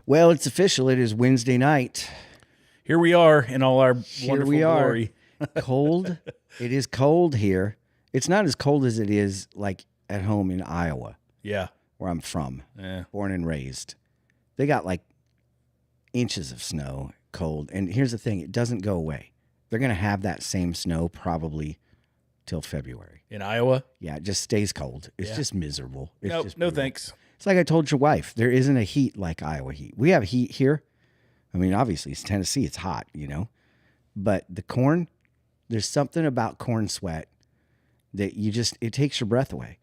Well, it's official. It is Wednesday night. Here we are in all our Here wonderful we are. glory. Cold. It is cold here. It's not as cold as it is like at home in Iowa, Yeah. where I'm from, Yeah. born and raised. They got like inches of snow, cold. And here's the thing. It doesn't go away. They're going to have that same snow probably till February. In Iowa? Yeah, it just stays cold. It's Yeah. just miserable. It's Nope, just no brutal. thanks. It's like I told your wife, there isn't a heat like Iowa heat. We have heat here. I mean, obviously, it's Tennessee. It's hot, you know. But the corn, there's something about corn sweat that it takes your breath away.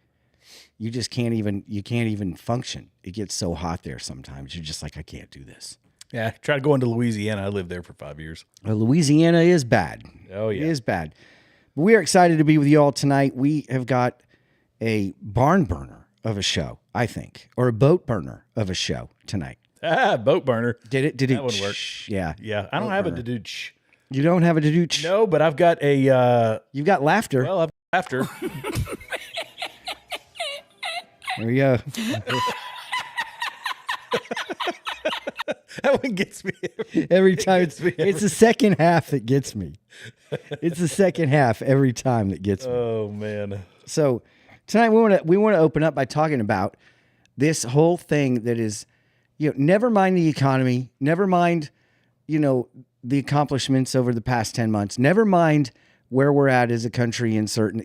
You just can't even function. It gets so hot there sometimes. You're just like, I can't do this. Yeah, try to go into Louisiana. I lived there for 5 years. Well, Louisiana is bad. Oh, yeah. It is bad. But we are excited to be with you all tonight. We have got a barn burner of a show, I think, or a boat burner of a show tonight. Boat burner. Did it? That would work. Yeah. Yeah, I don't have a dadooch. You don't have a dooch. No, but I've got a, You've got laughter. well, I've got after. There we go. That one gets me. Every time. gets me It's the second half that gets me. It's the second half every time that gets me. Oh, man. So tonight we want to open up by talking about this whole thing that is, never mind the economy, never mind, the accomplishments over the past 10 months, never mind where we're at as a country in certain,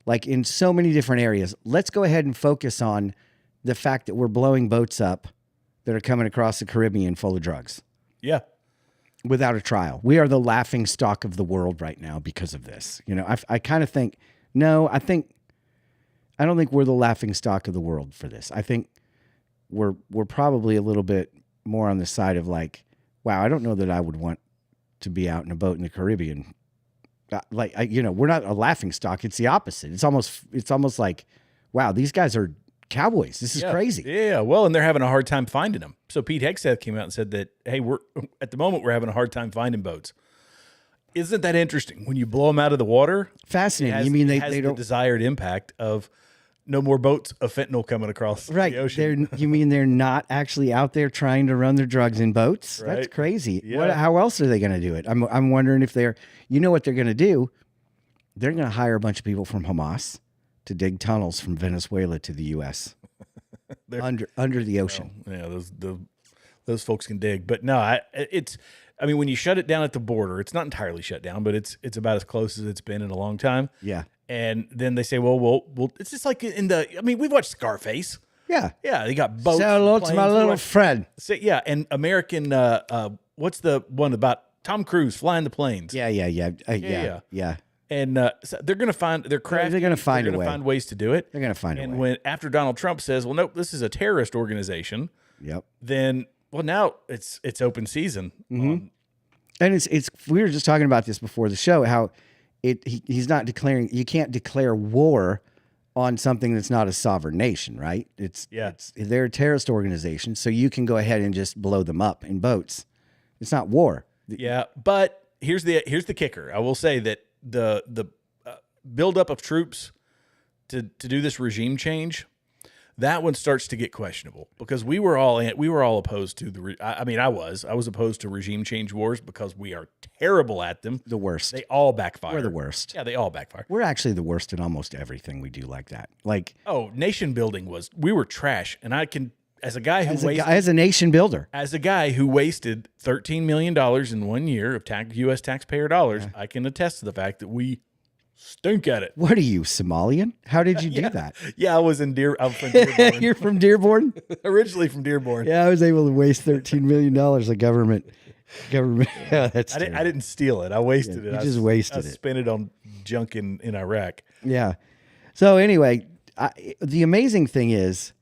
like in so many different areas. Let's go ahead and focus on the fact that we're blowing boats up that are coming across the Caribbean full of drugs Yeah. without a trial. We are the laughing stock of the world right now because of this. I kind of think, I don't think we're the laughing stock of the world for this. I think we're probably a little bit more on the side of like, wow, I don't know that I would want to be out in a boat in the Caribbean. We're not a laughing stock. It's the opposite. It's almost like, wow, these guys are cowboys. This is crazy. Yeah, well, and they're having a hard time finding them. So Pete Hegseth came out and said that, hey, at the moment we're having a hard time finding boats. Isn't that interesting? When you blow them out of the water, Fascinating. it You mean has they the don't desired impact of no more boats of fentanyl coming across right? the ocean. You mean they're not actually out there trying to run their drugs in boats? Right. That's crazy. Yeah. How else are they going to do it? I'm wondering if what they're going to do? They're going to hire a bunch of people from Hamas to dig tunnels from Venezuela to the U.S. under the ocean. Yeah, those folks can dig. But no, when you shut it down at the border, it's not entirely shut down, but it's about as close as it's been in a long time. Yeah. And then they say, well, it's just like we've watched Scarface. Yeah. Yeah, they got boats. Say hello to my planes. little friend. Yeah, and American, what's the one about Tom Cruise flying the planes? Yeah. And so they're going to find, they're crafty. They're gonna find a They're way. find ways to do it. They're going to find a And way. when after Donald Trump says, well, nope, this is a terrorist organization, Yep. then, well, now it's open season. And it's we were just talking about this before the show, how he's not declaring, you can't declare war on something that's not a sovereign nation, right? They're a terrorist organization, so you can go ahead and just blow them up in boats. It's not war. Yeah, but here's the kicker. I will say that the buildup of troops to do this regime change, that one starts to get questionable because we were all opposed to I was opposed to regime change wars because we are terrible at them. The worst. They all backfire. We're the worst. Yeah, they all backfire. We're actually the worst in almost everything we do like that. Like, Nation building we were trash, and I can as a guy who as a nation builder, as a guy who wasted $13 million in 1 year of U.S. taxpayer dollars, I can attest to the fact that we stink at it. what are you, Somalian? How did you do that? Yeah, I'm from Dearborn. You're from Dearborn? Originally from Dearborn. Yeah, I was able to waste $13 million of government. Yeah, that's I didn't steal it. I wasted it. You just wasted I it. spent it on junk in Iraq. Yeah. So anyway, the amazing thing is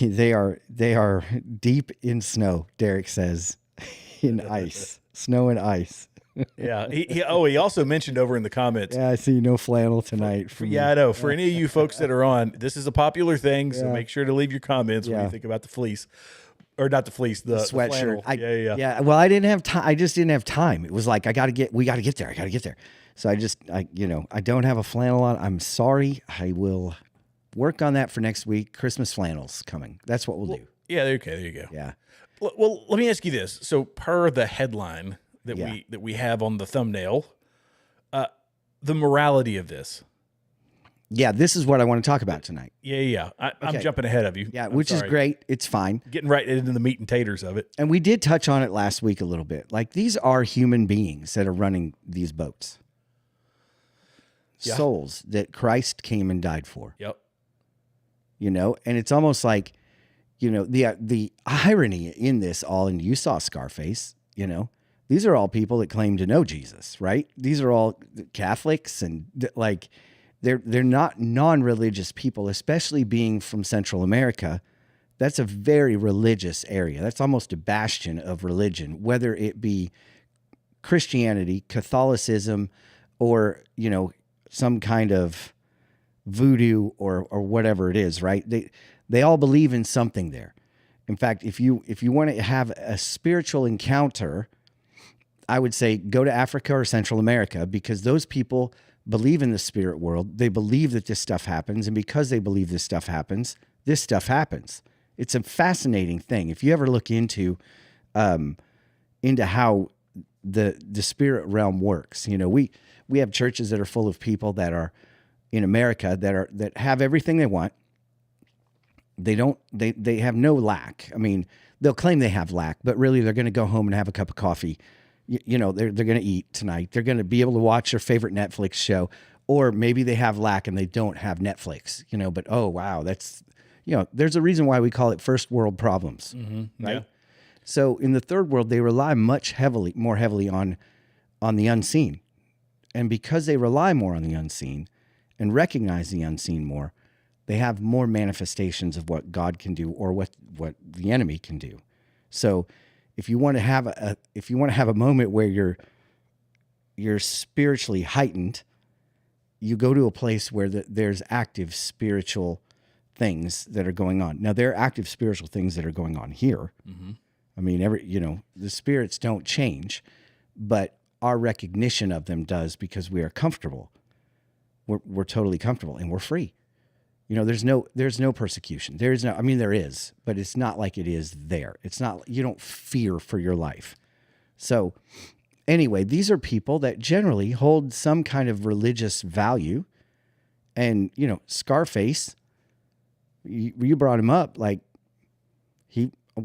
they are deep in snow, Derek says, in ice, snow and ice. Yeah. He also mentioned over in the comments. Yeah, I see no flannel tonight. Yeah, I know. For any of you folks that are on, this is a popular thing, so make sure to leave your comments when you think about the fleece. Or not the fleece, the sweatshirt. Yeah. Yeah. Well, I didn't have time. I just didn't have time. It was like, we got to get there. I got to get there. So I don't have a flannel on. I'm sorry. I will work on that for next week. Christmas flannels coming. That's what we'll do. Yeah, okay, there you go. Yeah. Well, let me ask you this. So, per the headline that Yeah. we have on the thumbnail, the morality of this. Yeah, this is what I want to talk about tonight. Yeah. I'm Okay. jumping ahead of you. Yeah, I'm which is sorry. great. It's fine. Getting right into the meat and taters of it. And we did touch on it last week a little bit. Like, these are human beings that are running these boats. Yeah. Souls that Christ came and died for. Yep. You know, and it's almost like, you know, the irony in this all, and you saw Scarface, you know, these are all people that claim to know Jesus, right? These are all Catholics, and like they're not non-religious people, especially being from Central America. That's a very religious area. That's almost a bastion of religion, whether it be Christianity, Catholicism, or, you know, some kind of voodoo or whatever it is, right? They all believe in something there. In fact, if you want to have a spiritual encounter, I would say go to Africa or Central America, because those people believe in the spirit world. They believe that this stuff happens, and because they believe this stuff happens. It's a fascinating thing. If you ever look into how the spirit realm works, you know, we have churches that are full of people that are in America that have everything they want. They have no lack. I mean, they'll claim they have lack, but really they're going to go home and have a cup of coffee. You know, they're going to eat tonight. They're going to be able to watch their favorite Netflix show, or maybe they have lack and they don't have Netflix, you know, but oh, wow, that's, you know, there's a reason why we call it first world problems, right? Yeah. So in the third world, they rely more heavily on the unseen. And because they rely more on the unseen and recognize the unseen more, they have more manifestations of what God can do, or what the enemy can do. So if you want to have a moment where you're spiritually heightened, you go to a place where there's active spiritual things that are going on. Now, there are active spiritual things that are going on here. Mm-hmm. I mean, the spirits don't change, but our recognition of them does, because we are comfortable. We're totally comfortable, and we're free. You know, there's no persecution. There is, but it's not like it is there. It's not, you don't fear for your life. So anyway, these are people that generally hold some kind of religious value. And, you know, Scarface, you brought him up, like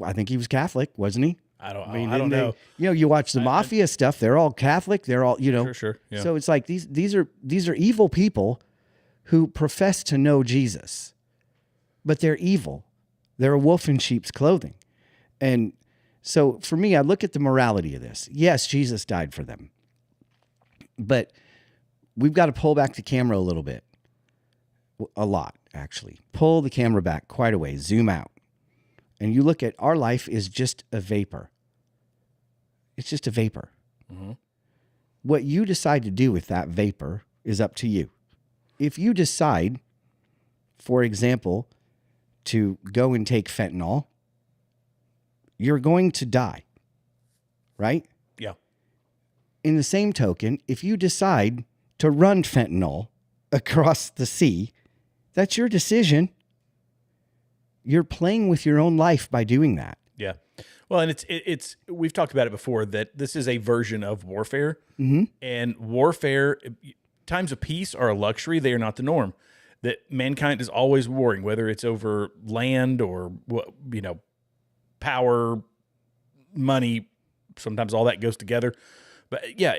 I think he was Catholic, wasn't he? I don't know. You know, you watch the mafia stuff, they're all Catholic. They're all, you know, Sure. Yeah. So it's like these are evil people who profess to know Jesus, but they're evil. They're a wolf in sheep's clothing. And so for me, I look at the morality of this. Yes, Jesus died for them, but we've got to pull back the camera a little bit. A lot, actually. Pull the camera back quite a way, zoom out. And you look at our life is just a vapor. It's just a vapor. Mm-hmm. What you decide to do with that vapor is up to you. If you decide, for example, to go and take fentanyl, you're going to die, right? Yeah. In the same token, if you decide to run fentanyl across the sea, that's your decision. You're playing with your own life by doing that. Yeah. Well, and it's we've talked about it before, that this is a version of warfare. Mm-hmm. And warfare, times of peace are a luxury. They are not the norm. That mankind is always warring, whether it's over land or, you know, power, money. Sometimes all that goes together. But yeah,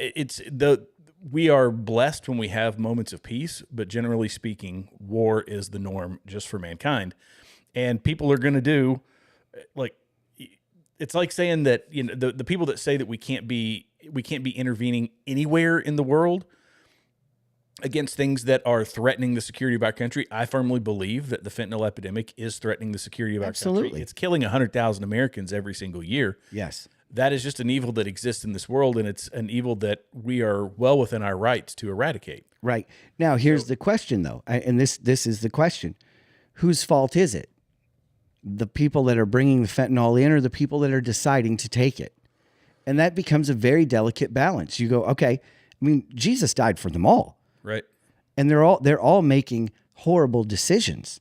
we are blessed when we have moments of peace, but generally speaking, war is the norm just for mankind. And people are going to do, like, it's like saying that, you know, the people that say that we can't be intervening anywhere in the world against things that are threatening the security of our country. I firmly believe that the fentanyl epidemic is threatening the security of our country. It's killing 100,000 Americans every single year. Yes. That is just an evil that exists in this world, and it's an evil that we are well within our rights to eradicate. Right. Now, here's the question, though, and this is the question. Whose fault is it? The people that are bringing the fentanyl in, or the people that are deciding to take it? And that becomes a very delicate balance. You go, okay, I mean, Jesus died for them all. Right. And they're all making horrible decisions.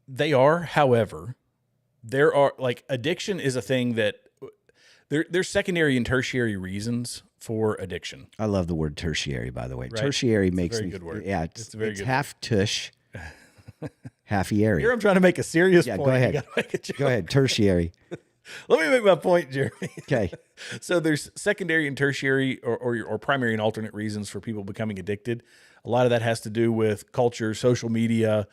They are, however, there are like addiction is a thing that there's secondary and tertiary reasons for addiction. I love the word tertiary, by the way. Right. Tertiary It's a makes very me good word. Yeah, It's a very it's good half tush, half airy. Here I'm trying to make a serious point. Go ahead. You gotta make a joke. Go ahead, tertiary. Let me make my point, Jeremy. Okay. So there's secondary and tertiary or primary and alternate reasons for people becoming addicted. A lot of that has to do with culture, social media.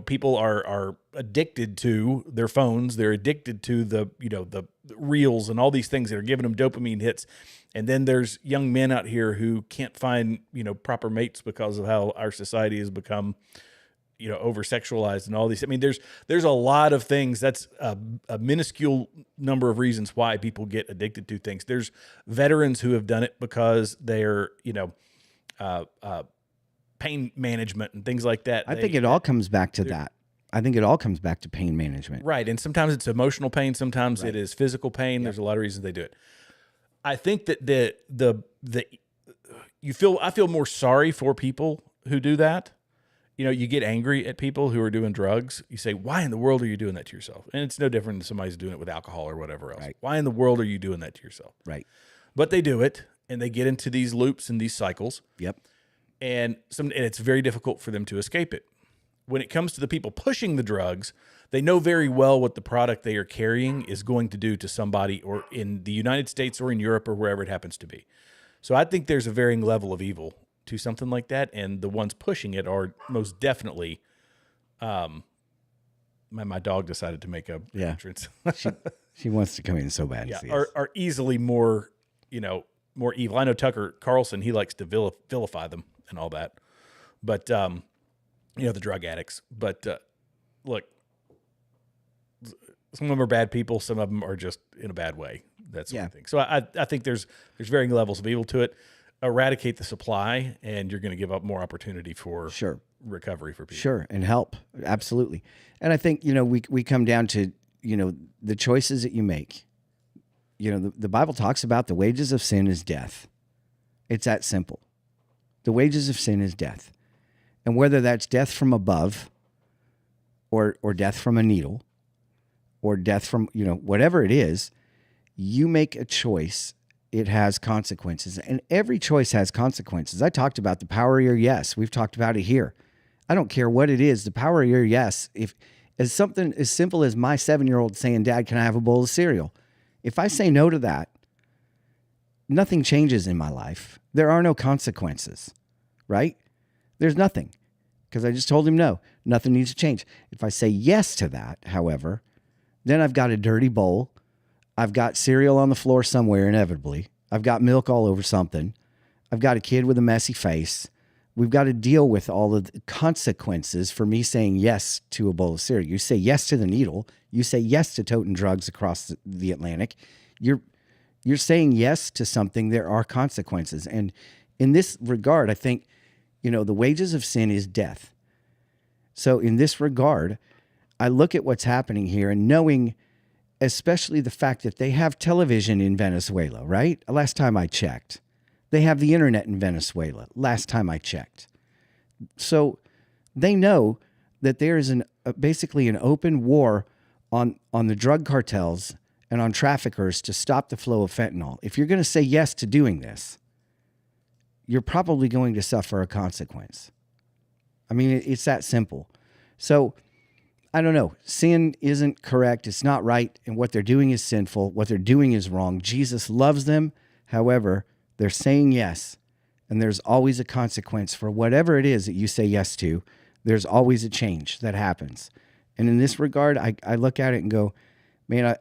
People are addicted to their phones. They're addicted to the reels and all these things that are giving them dopamine hits. And then there's young men out here who can't find, proper mates because of how our society has become, over sexualized and all these. I mean, there's a lot of things. That's a minuscule number of reasons why people get addicted to things. There's veterans who have done it because they're, pain management and things like that. I think it all comes back to that. I think it all comes back to pain management. Right. And sometimes it's emotional pain. Sometimes it is physical pain. There's a lot of reasons they do it. I think that I feel more sorry for people who do that. You get angry at people who are doing drugs. You say, why in the world are you doing that to yourself? And it's no different than somebody's doing it with alcohol or whatever else. Right. Why in the world are you doing that to yourself? Right. But they do it, and they get into these loops and these cycles. Yep. And it's very difficult for them to escape it. When it comes to the people pushing the drugs, they know very well what the product they are carrying is going to do to somebody, or in the United States or in Europe or wherever it happens to be. So I think there's a varying level of evil to something like that, and the ones pushing it are most definitely. My dog decided to make a entrance. she wants to come in so bad. Yeah, are easily more evil. I know Tucker Carlson, he likes to vilify them and all that, but the drug addicts. But look, some of them are bad people. Some of them are just in a bad way. That's one thing. So I think there's varying levels of evil to it. Eradicate the supply, and you're going to give up more opportunity for recovery for people. Sure, and help. Absolutely. And I think, we come down to, the choices that you make. The Bible talks about the wages of sin is death. It's that simple. The wages of sin is death. And whether that's death from above or death from a needle or death from, whatever it is, you make a choice. It has consequences, and every choice has consequences. I talked about the power of your yes. We've talked about it here. I don't care what it is. The power of your yes. If it's something as simple as my 7-year-old saying, "Dad, can I have a bowl of cereal?" If I say no to that, nothing changes in my life. There are no consequences, right? There's nothing, because I just told him no. Nothing needs to change. If I say yes to that, however, then I've got a dirty bowl. I've got cereal on the floor somewhere, inevitably. I've got milk all over something. I've got a kid with a messy face. We've got to deal with all of the consequences for me saying yes to a bowl of cereal. You say yes to the needle. You say yes to toting drugs across the Atlantic. You're saying yes to something. There are consequences. And in this regard, I think, the wages of sin is death. So in this regard, I look at what's happening here and knowing, especially the fact that they have television in Venezuela, right? Last time I checked. They have the internet in Venezuela. Last time I checked. So they know that there is basically an open war on the drug cartels and on traffickers to stop the flow of fentanyl. If you're going to say yes to doing this, you're probably going to suffer a consequence. I mean, it's that simple. So I don't know. Sin isn't correct. It's not right. And what they're doing is sinful. What they're doing is wrong. Jesus loves them. However, they're saying yes. And there's always a consequence for whatever it is that you say yes to. There's always a change that happens. And in this regard, I look at it and go, man,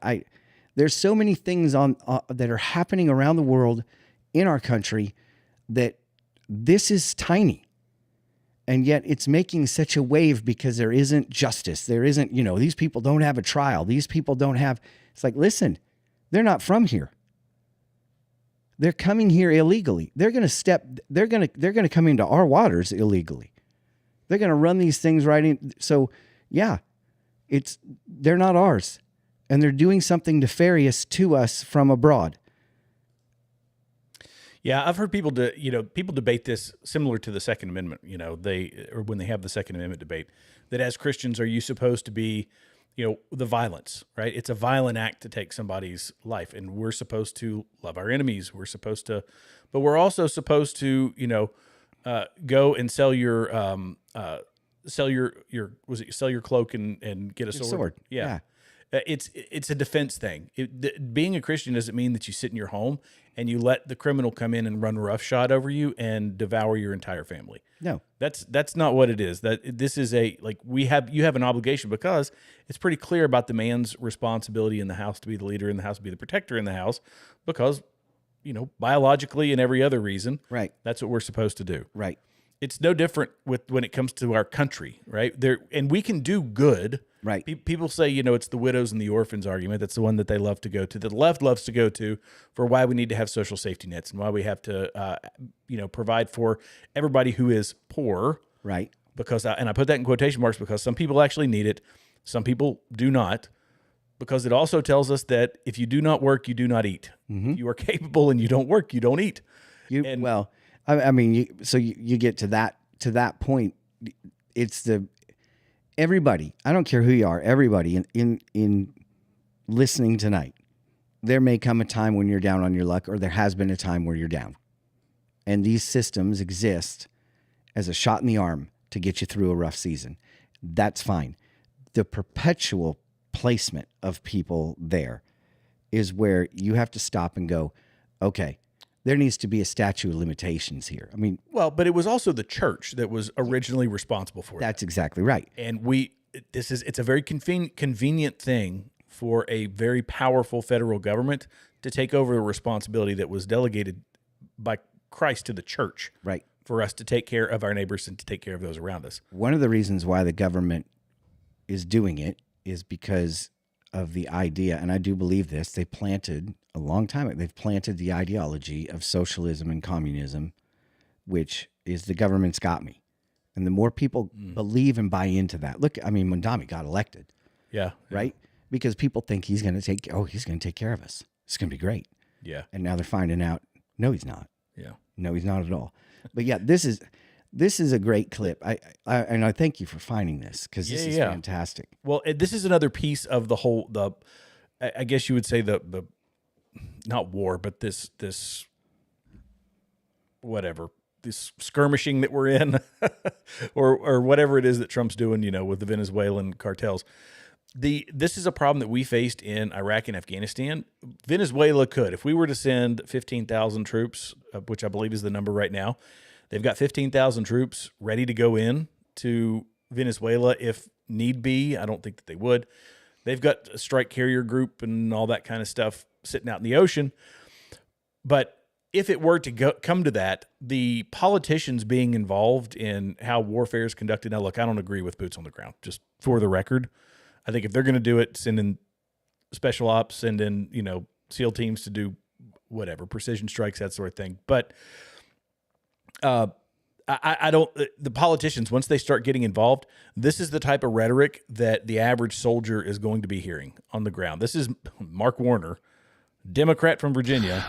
there's so many things that are happening around the world in our country that this is tiny. And yet it's making such a wave because there isn't justice. There isn't, these people don't have a trial. These people don't have, it's like, listen, they're not from here. They're coming here illegally. They're going to come into our waters illegally. They're going to run these things right in. So yeah, they're not ours. And they're doing something nefarious to us from abroad. Yeah, I've heard people debate this similar to the Second Amendment. When they have the Second Amendment debate, that as Christians, are you supposed to be the violence, right? It's a violent act to take somebody's life, and we're supposed to love our enemies. We're supposed to, but we're also supposed to, go and sell your sell your cloak and get a sword. Yeah. It's a defense thing. Being a Christian doesn't mean that you sit in your home and you let the criminal come in and run roughshod over you and devour your entire family. No, that's not what it is. That this is you have an obligation, because it's pretty clear about the man's responsibility in the house to be the leader in the house, to be the protector in the house, because biologically and every other reason, right? That's what we're supposed to do, Right. It's no different when it comes to our country, right? And we can do good. Right. People say, it's the widows and the orphans argument. That's the one that they love to go to, that the left loves to go to, for why we need to have social safety nets and why we have to, provide for everybody who is poor. Right. Because, and I put that in quotation marks, because some people actually need it. Some people do not, because it also tells us that if you do not work, you do not eat. Mm-hmm. If you are capable and you don't work, you don't eat. You get to that point. It's everybody, I don't care who you are, everybody in listening tonight, there may come a time when you're down on your luck, or there has been a time where you're down. And these systems exist as a shot in the arm to get you through a rough season. That's fine. The perpetual placement of people there is where you have to stop and go, okay, there needs to be a statute of limitations here. I mean, but it was also the church that was originally responsible for it. That's exactly right. And it's a very convenient thing for a very powerful federal government to take over a responsibility that was delegated by Christ to the church. Right. For us to take care of our neighbors and to take care of those around us. One of the reasons why the government is doing it is because of the idea, and I do believe this, they planted a long time ago, they've planted the ideology of socialism and communism, which is the government's got me. And the more people believe and buy into that, look, I mean, Mondami got elected. Yeah. Right? Because people think he's going to take care of us. It's going to be great. Yeah. And now they're finding out, no, he's not. Yeah. No, he's not at all. But yeah, this is a great clip. I thank you for finding this, because this is fantastic. Well, this is another piece of the whole, I guess you would say the not war, but this whatever, this skirmishing that we're in, or whatever it is that Trump's doing, with the Venezuelan cartels. This is a problem that we faced in Iraq and Afghanistan. Venezuela could, if we were to send 15,000 troops, which I believe is the number right now, they've got 15,000 troops ready to go in to Venezuela if need be. I don't think that they would. They've got a strike carrier group and all that kind of stuff sitting out in the ocean. But if it were to come to that, the politicians being involved in how warfare is conducted. Now, look, I don't agree with boots on the ground, just for the record. I think if they're going to do it, send in special ops, send in, SEAL teams to do whatever, precision strikes, that sort of thing. But I don't, the politicians, once they start getting involved, this is the type of rhetoric that the average soldier is going to be hearing on the ground. This is Mark Warner, Democrat from Virginia.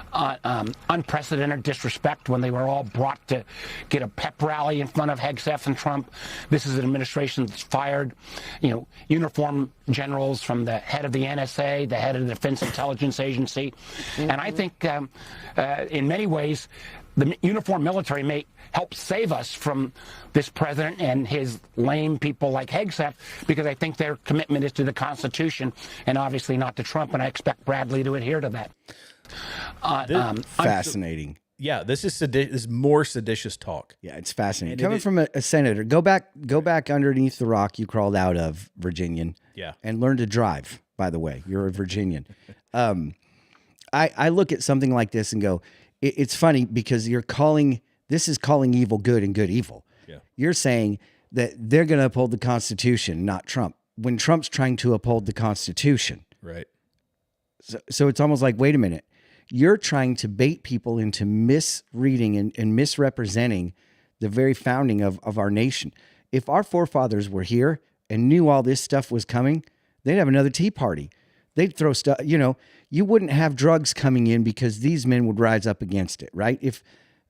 Unprecedented disrespect when they were all brought to get a pep rally in front of Hegseth and Trump. This is an administration that's fired, uniform generals from the head of the NSA, the head of the Defense Intelligence Agency. Mm-hmm. And I think in many ways, the uniformed military may help save us from this president and his lame people like Hegseth, because I think their commitment is to the Constitution and obviously not to Trump, and I expect Bradley to adhere to that. Fascinating. Yeah, this is more seditious talk. Yeah, it's fascinating. Coming from a senator, go back underneath the rock you crawled out of, Virginian. Yeah. And learn to drive, by the way. You're a Virginian. I look at something like this and go, it's funny because this is calling evil good and good evil. Yeah. You're saying that they're going to uphold the Constitution, not Trump, when Trump's trying to uphold the Constitution. Right. So it's almost like, wait a minute, you're trying to bait people into misreading and misrepresenting the very founding of our nation. If our forefathers were here and knew all this stuff was coming, they'd have another Tea Party. They'd throw stuff, you wouldn't have drugs coming in because these men would rise up against it, right? If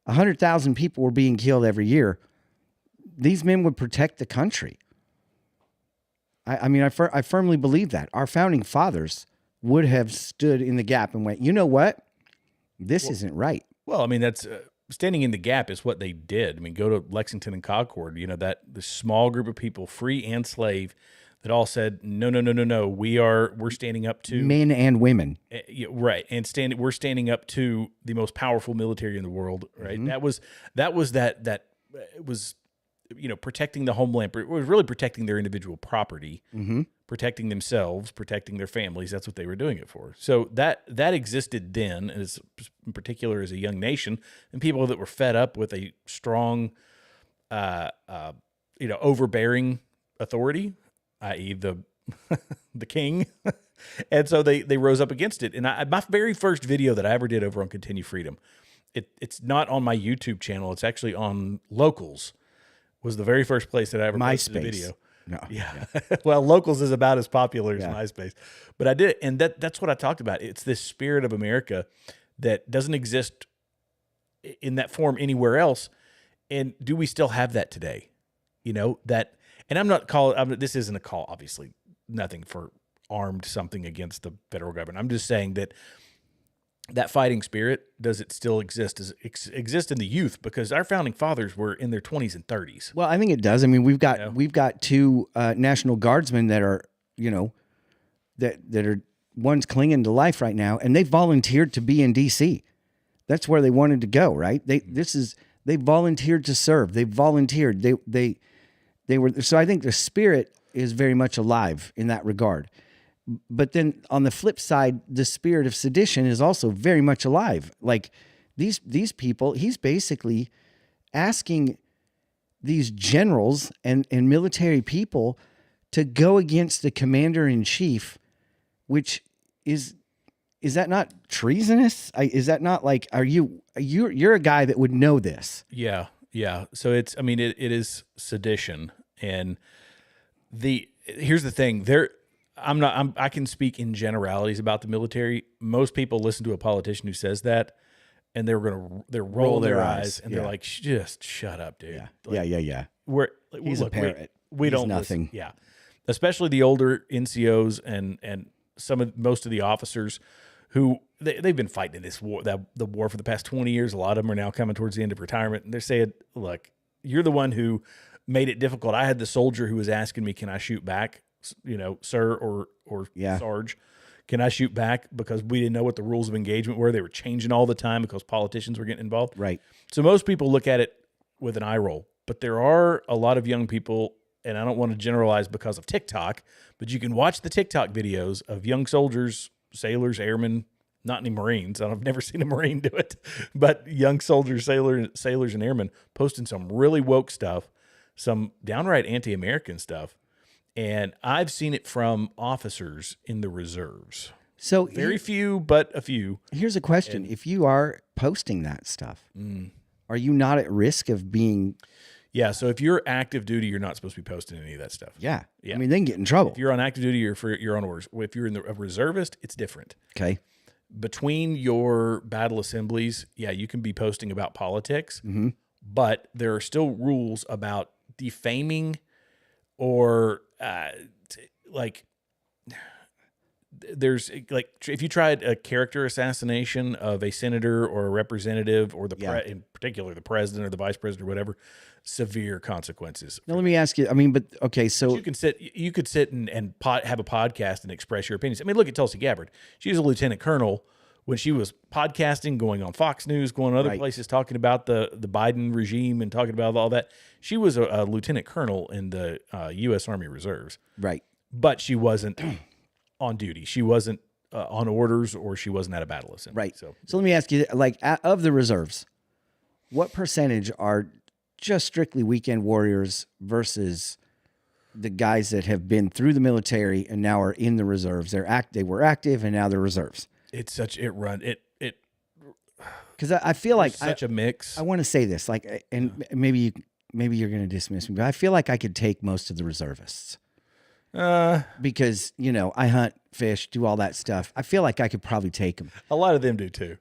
100,000 people were being killed every year, these men would protect the country. I mean, I firmly believe that our founding fathers would have stood in the gap and went, you know what? This isn't right. Well, I mean, that's standing in the gap is what they did. I mean, go to Lexington and Concord, that the small group of people, free and slave, that all said, no, no, no, no, no. We're standing up to Men and women. right. And we're standing up to the most powerful military in the world. Right. Mm-hmm. That was it was, protecting the homeland. It was really protecting their individual property, protecting themselves, protecting their families. That's what they were doing it for. So that existed then, as in particular as a young nation, and people that were fed up with a strong, overbearing authority, i.e. the the king. And so they rose up against it. And my very first video that I ever did over on Continue Freedom, it's not on my YouTube channel. It's actually on Locals. Was the very first place that I ever posted a video. No. Yeah. Well, Locals is about as popular as MySpace. But I did it, and that's what I talked about. It's this spirit of America that doesn't exist in that form anywhere else. And do we still have that today? That, and I'm not calling, this isn't a call, obviously, nothing for armed something against the federal government. I'm just saying that fighting spirit, does it still exist? Does it exist in the youth? Because our founding fathers were in their 20s and 30s. Well, I think it does. I mean, we've got two National Guardsmen that are, that are one's clinging to life right now, and they volunteered to be in D.C. That's where they wanted to go, right? They volunteered to serve. They volunteered. They were. So I think the spirit is very much alive in that regard. But then on the flip side, the spirit of sedition is also very much alive. Like these people, he's basically asking these generals and military people to go against the commander in chief, which is that not treasonous? Is that not like, you're a guy that would know this? Yeah. Yeah. So it is sedition. And here's the thing, I can speak in generalities about the military. Most people listen to a politician who says that, and they're rolling their eyes, and they're like, just shut up, dude. Yeah. Yeah. He's a parrot. We don't nothing. Listen. Yeah. Especially the older NCOs and most of the officers who they've been fighting in this war, the war for the past 20 years. A lot of them are now coming towards the end of retirement, and they're saying, look, you're the one who made it difficult. I had the soldier who was asking me, can I shoot back? Sir or Sarge, can I shoot back? Because we didn't know what the rules of engagement were. They were changing all the time because politicians were getting involved. Right. So most people look at it with an eye roll, but there are a lot of young people, and I don't want to generalize because of TikTok, but you can watch the TikTok videos of young soldiers, sailors, airmen, not any Marines. I've never seen a Marine do it, but young soldiers, sailors, and airmen posting some really woke stuff, some downright anti-American stuff. And I've seen it from officers in the reserves. So very few, but a few. Here's a question. If you are posting that stuff, are you not at risk of being... Yeah, so if you're active duty, you're not supposed to be posting any of that stuff. Yeah. I mean, they can get in trouble. If you're on active duty, you're on orders. If you're a reservist, it's different. Okay. Between your battle assemblies, you can be posting about politics, but there are still rules about defaming or... there's like, if you tried a character assassination of a senator or a representative or in particular the president or the vice president or whatever, severe consequences. Now let me ask you. I mean, but okay, so but you could sit and have a podcast and express your opinions. I mean, look at Tulsi Gabbard. She was a lieutenant colonel when she was podcasting, going on Fox News, going to other places, talking about the Biden regime and talking about all that. She was a lieutenant colonel in the U.S. Army Reserves. Right. But she wasn't on duty. She wasn't on orders, or she wasn't at a battle assembly. Right. So let me ask you, like, of the reserves, what percentage are just strictly weekend warriors versus the guys that have been through the military and now are in the reserves? They were active and now they're reserves. Because I feel like such a mix. I want to say this, like, and maybe you're going to dismiss me, but I feel like I could take most of the reservists. Because I hunt, fish, do all that stuff. I feel like I could probably take them. A lot of them do too.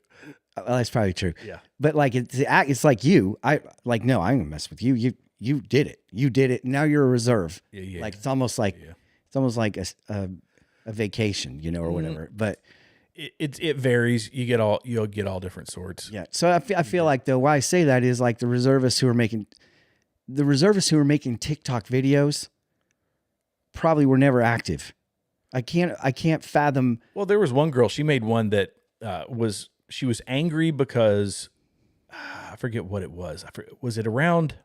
Well, that's probably true. Yeah. But like it's like you. No, I'm gonna mess with you. You did it. You did it. Now you're a reserve. Yeah. Like it's almost like It's almost like a vacation, you know, or whatever. But It varies. You'll get all different sorts. yeah. So I feel like though why I say that is like the reservists who are making TikTok videos probably were never active. I can't fathom. Well, there was one girl. She made one that she was angry because I forget what it was. Was it around?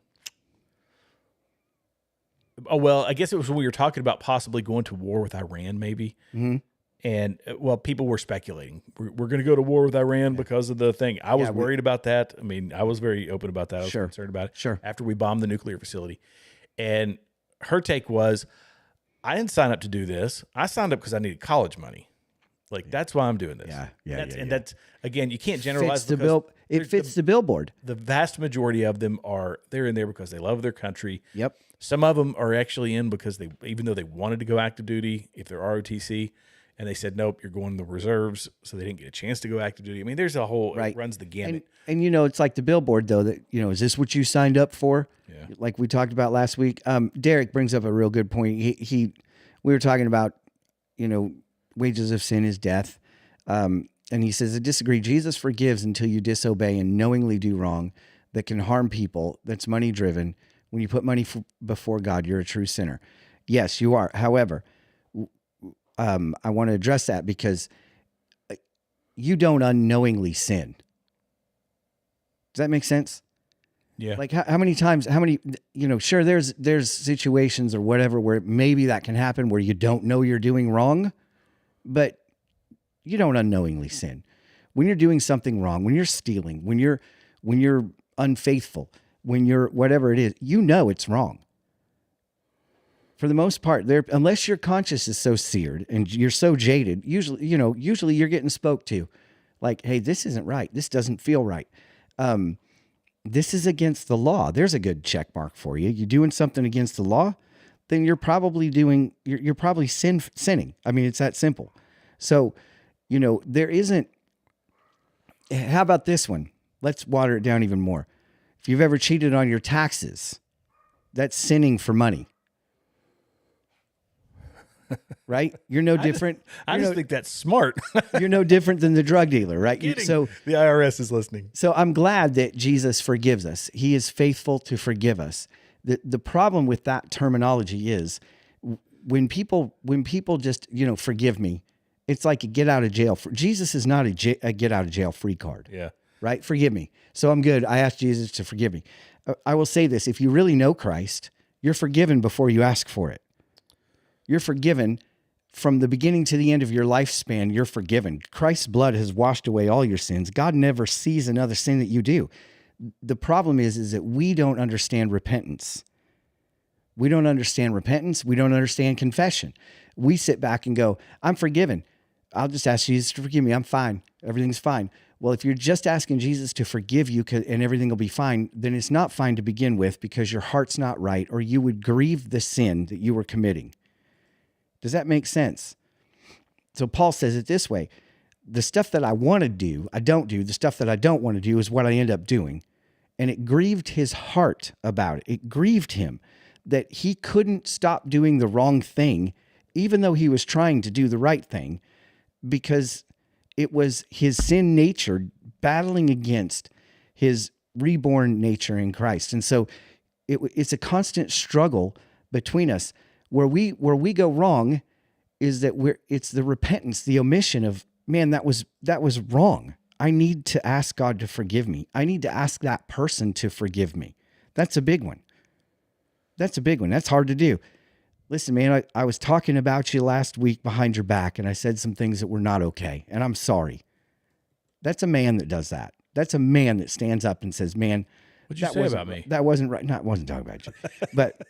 Oh well, I guess it was when we were talking about possibly going to war with Iran, maybe. Mm-hmm. And well, people were speculating we're going to go to war with Iran because of the thing. I was worried about that. I mean, I was very open about that. I was concerned about it. Sure. After we bombed the nuclear facility, and her take was, I didn't sign up to do this. I signed up because I needed college money. Like that's why I'm doing this. And that's again, you can't generalize. It fits the billboard. The vast majority of them they're in there because they love their country. Yep. Some of them are actually in because even though they wanted to go active duty, if they're ROTC, and they said, nope, you're going to the reserves, so they didn't get a chance to go active duty. I mean, there's a whole, it runs the gamut. And you know, it's like the billboard, though, that, you know, is this what you signed up for? Yeah. Like we talked about last week. Derek brings up a real good point. We were talking about, you know, wages of sin is death. And he says, I disagree. Jesus forgives until you disobey and knowingly do wrong that can harm people. That's money driven. When you put money before God, you're a true sinner. Yes, you are. However, I want to address that because you don't unknowingly sin. Does that make sense? Yeah. Like how many times, you know, sure, there's situations or whatever where maybe that can happen where you don't know you're doing wrong, but you don't unknowingly sin. When you're doing something wrong, when you're stealing, when you're unfaithful, when you're whatever it is, you know it's wrong. For the most part, unless your conscience is so seared and you're so jaded, usually you're getting spoke to, like, hey, this isn't right. This doesn't feel right. This is against the law. There's a good check mark for you. You're doing something against the law, then you're probably you're probably sinning. I mean, it's that simple. So, you know, there isn't. How about this one? Let's water it down even more. If you've ever cheated on your taxes, that's sinning for money. Right? You're no different. I just think that's smart. You're no different than the drug dealer, right? So the IRS is listening. So I'm glad that Jesus forgives us. He is faithful to forgive us. The problem with that terminology is when people just, you know, forgive me, it's like a get out of jail. Jesus is not a get out of jail free card. Yeah. Right? Forgive me. So I'm good. I asked Jesus to forgive me. I will say this. If you really know Christ, you're forgiven before you ask for it. You're forgiven from the beginning to the end of your lifespan. You're forgiven. Christ's blood has washed away all your sins. God never sees another sin that you do. The problem is that we don't understand repentance. We don't understand repentance. We don't understand confession. We sit back and go, I'm forgiven. I'll just ask Jesus to forgive me. I'm fine. Everything's fine. Well, if you're just asking Jesus to forgive you and everything will be fine, then it's not fine to begin with because your heart's not right, or you would grieve the sin that you were committing. Does that make sense? So Paul says it this way. The stuff that I want to do, I don't do. The stuff that I don't want to do is what I end up doing. And it grieved his heart about it. It grieved him that he couldn't stop doing the wrong thing, even though he was trying to do the right thing, because it was his sin nature battling against his reborn nature in Christ. And so it's a constant struggle between us. Where we go wrong is that it's the repentance, the omission of, man, that was wrong. I need to ask God to forgive me. I need to ask that person to forgive me. That's a big one. That's a big one. That's hard to do. Listen, man, I was talking about you last week behind your back, and I said some things that were not okay, and I'm sorry. That's a man that does that. That's a man that stands up and says, man, what'd you say about me? That wasn't right. No, I wasn't talking about you. But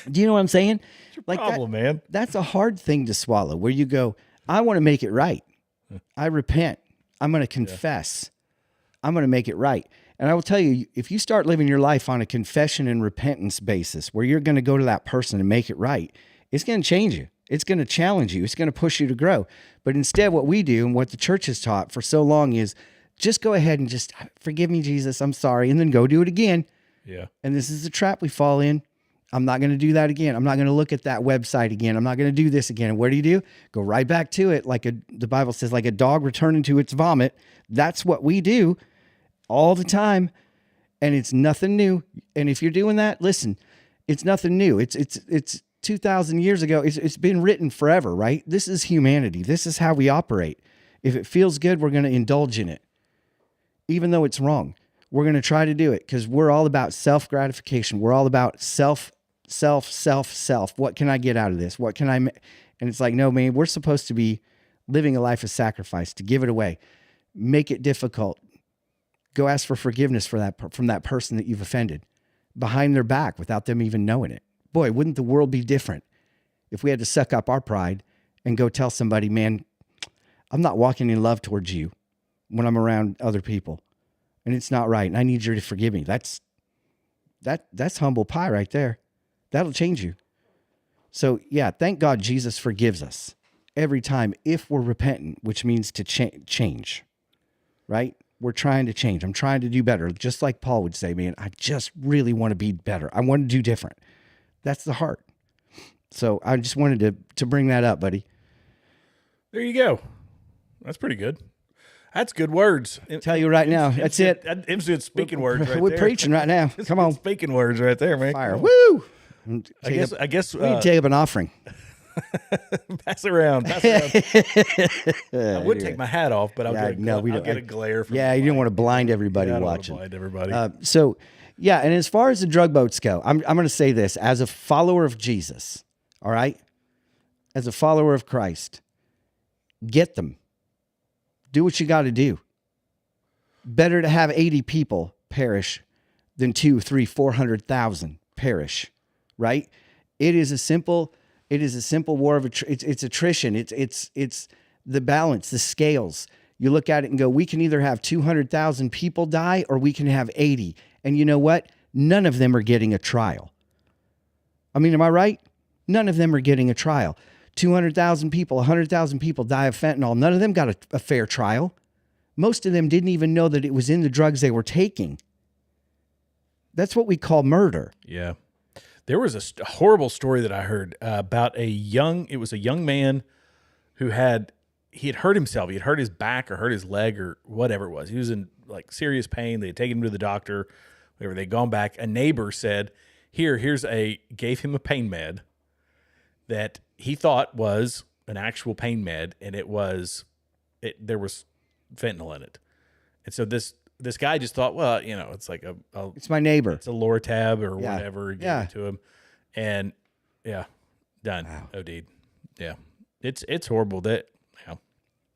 do you know what I'm saying? What's your problem, man? That's a hard thing to swallow, where you go, I want to make it right. I repent. I'm going to confess. I'm going to make it right. And I will tell you, if you start living your life on a confession and repentance basis, where you're going to go to that person and make it right, it's going to change you. It's going to challenge you. It's going to push you to grow. But instead, what we do and what the church has taught for so long is just go ahead and just forgive me, Jesus. I'm sorry. And then go do it again. Yeah. And this is the trap we fall in. I'm not going to do that again. I'm not going to look at that website again. I'm not going to do this again. And what do? Go right back to it. The Bible says, like a dog returning to its vomit. That's what we do all the time. And it's nothing new. And if you're doing that, listen, it's nothing new. It's 2,000 years ago. It's been written forever, right? This is humanity. This is how we operate. If it feels good, we're going to indulge in it. Even though it's wrong, we're going to try to do it because we're all about self-gratification. We're all about self. What can I get out of this? What can I and it's like, no, man, we're supposed to be living a life of sacrifice, to give it away, make it difficult. Go ask for forgiveness for that from that person that you've offended behind their back without them even knowing it. Boy, wouldn't the world be different if we had to suck up our pride and go tell somebody, man, I'm not walking in love towards you when I'm around other people, and it's not right, and I need you to forgive me. That's humble pie right there. That'll change you. So yeah, thank God Jesus forgives us every time if we're repentant, which means to change, right? We're trying to change. I'm trying to do better. Just like Paul would say, man, I just really want to be better. I want to do different. That's the heart. So I just wanted to bring that up, buddy. There you go. That's pretty good. That's good words. Tell you right now, that's it. Im's doing speaking words right We're there. preaching right now. Come on. Speaking words right there, man. Fire. Woo! I guess we take up an offering. Pass around. I would take my hat off, but I'll get a glare from you don't want to blind everybody watching. Blind everybody. And as far as the drug boats go, I'm going to say this as a follower of Jesus, all right? As a follower of Christ, get them. Do what you got to do. Better to have 80 people perish than 200,000, 300,000, 400,000 perish, right? It is a simple war of it's attrition. It's the balance, the scales. You look at it and go, we can either have 200,000 people die or we can have 80. And you know what? None of them are getting a trial. I mean, am I right? None of them are getting a trial. 200,000 people, 100,000 people die of fentanyl. None of them got a fair trial. Most of them didn't even know that it was in the drugs they were taking. That's what we call murder. Yeah. There was a horrible story that I heard about a young man who had hurt himself. He had hurt his back or hurt his leg or whatever it was. He was in like serious pain. They had taken him to the doctor. Whatever. They'd gone back. A neighbor said, gave him a pain med that he thought was an actual pain med, and there was fentanyl in it. And so this guy just thought, well, it's like it's my neighbor. It's a Lortab or whatever. Gave it to him, and done. Wow. OD'd. Yeah, it's horrible. That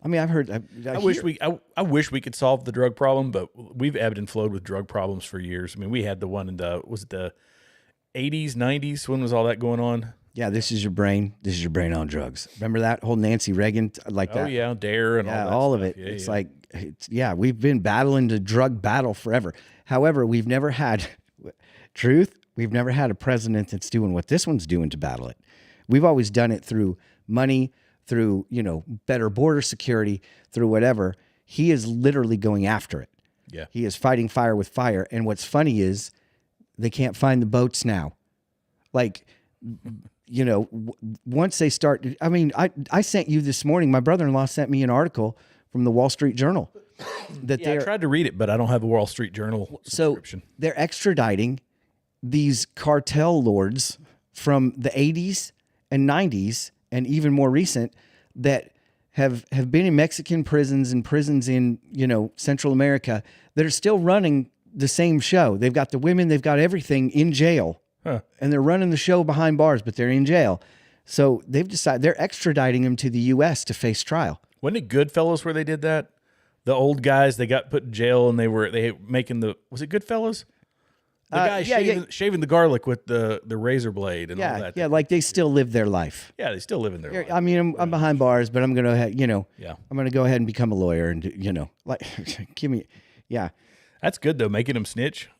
I mean, I've heard. I wish we could solve the drug problem, but we've ebbed and flowed with drug problems for years. I mean, we had the one in the 80s, 90s. When was all that going on? Yeah, this is your brain. This is your brain on drugs. Remember that whole Nancy Reagan that? Oh yeah, Dare and all of it. It's like, we've been battling the drug battle forever. However, we've never had We've never had a president that's doing what this one's doing to battle it. We've always done it through money, through better border security, through whatever. He is literally going after it. Yeah, he is fighting fire with fire. And what's funny is they can't find the boats now. Like. Once they start, I mean, I sent you this morning, my brother-in-law sent me an article from the Wall Street Journal that I tried to read it, but I don't have a Wall Street Journal subscription. So they're extraditing these cartel lords from the 80s and 90s and even more recent that have been in Mexican prisons and prisons in, Central America that are still running the same show. They've got the women, they've got everything in jail. Huh. And they're running the show behind bars, but they're in jail. So they've decided they're extraditing them to the U.S. to face trial. Wasn't it Goodfellas where they did that? The old guys, they got put in jail and they making was it Goodfellas? The guy shaving the garlic with the razor blade and all that. Yeah, like they still live their life. Yeah, they still live in their life. I mean, I'm behind bars, but I'm going to, I'm going to go ahead and become a lawyer and, give me, That's good though, making them snitch.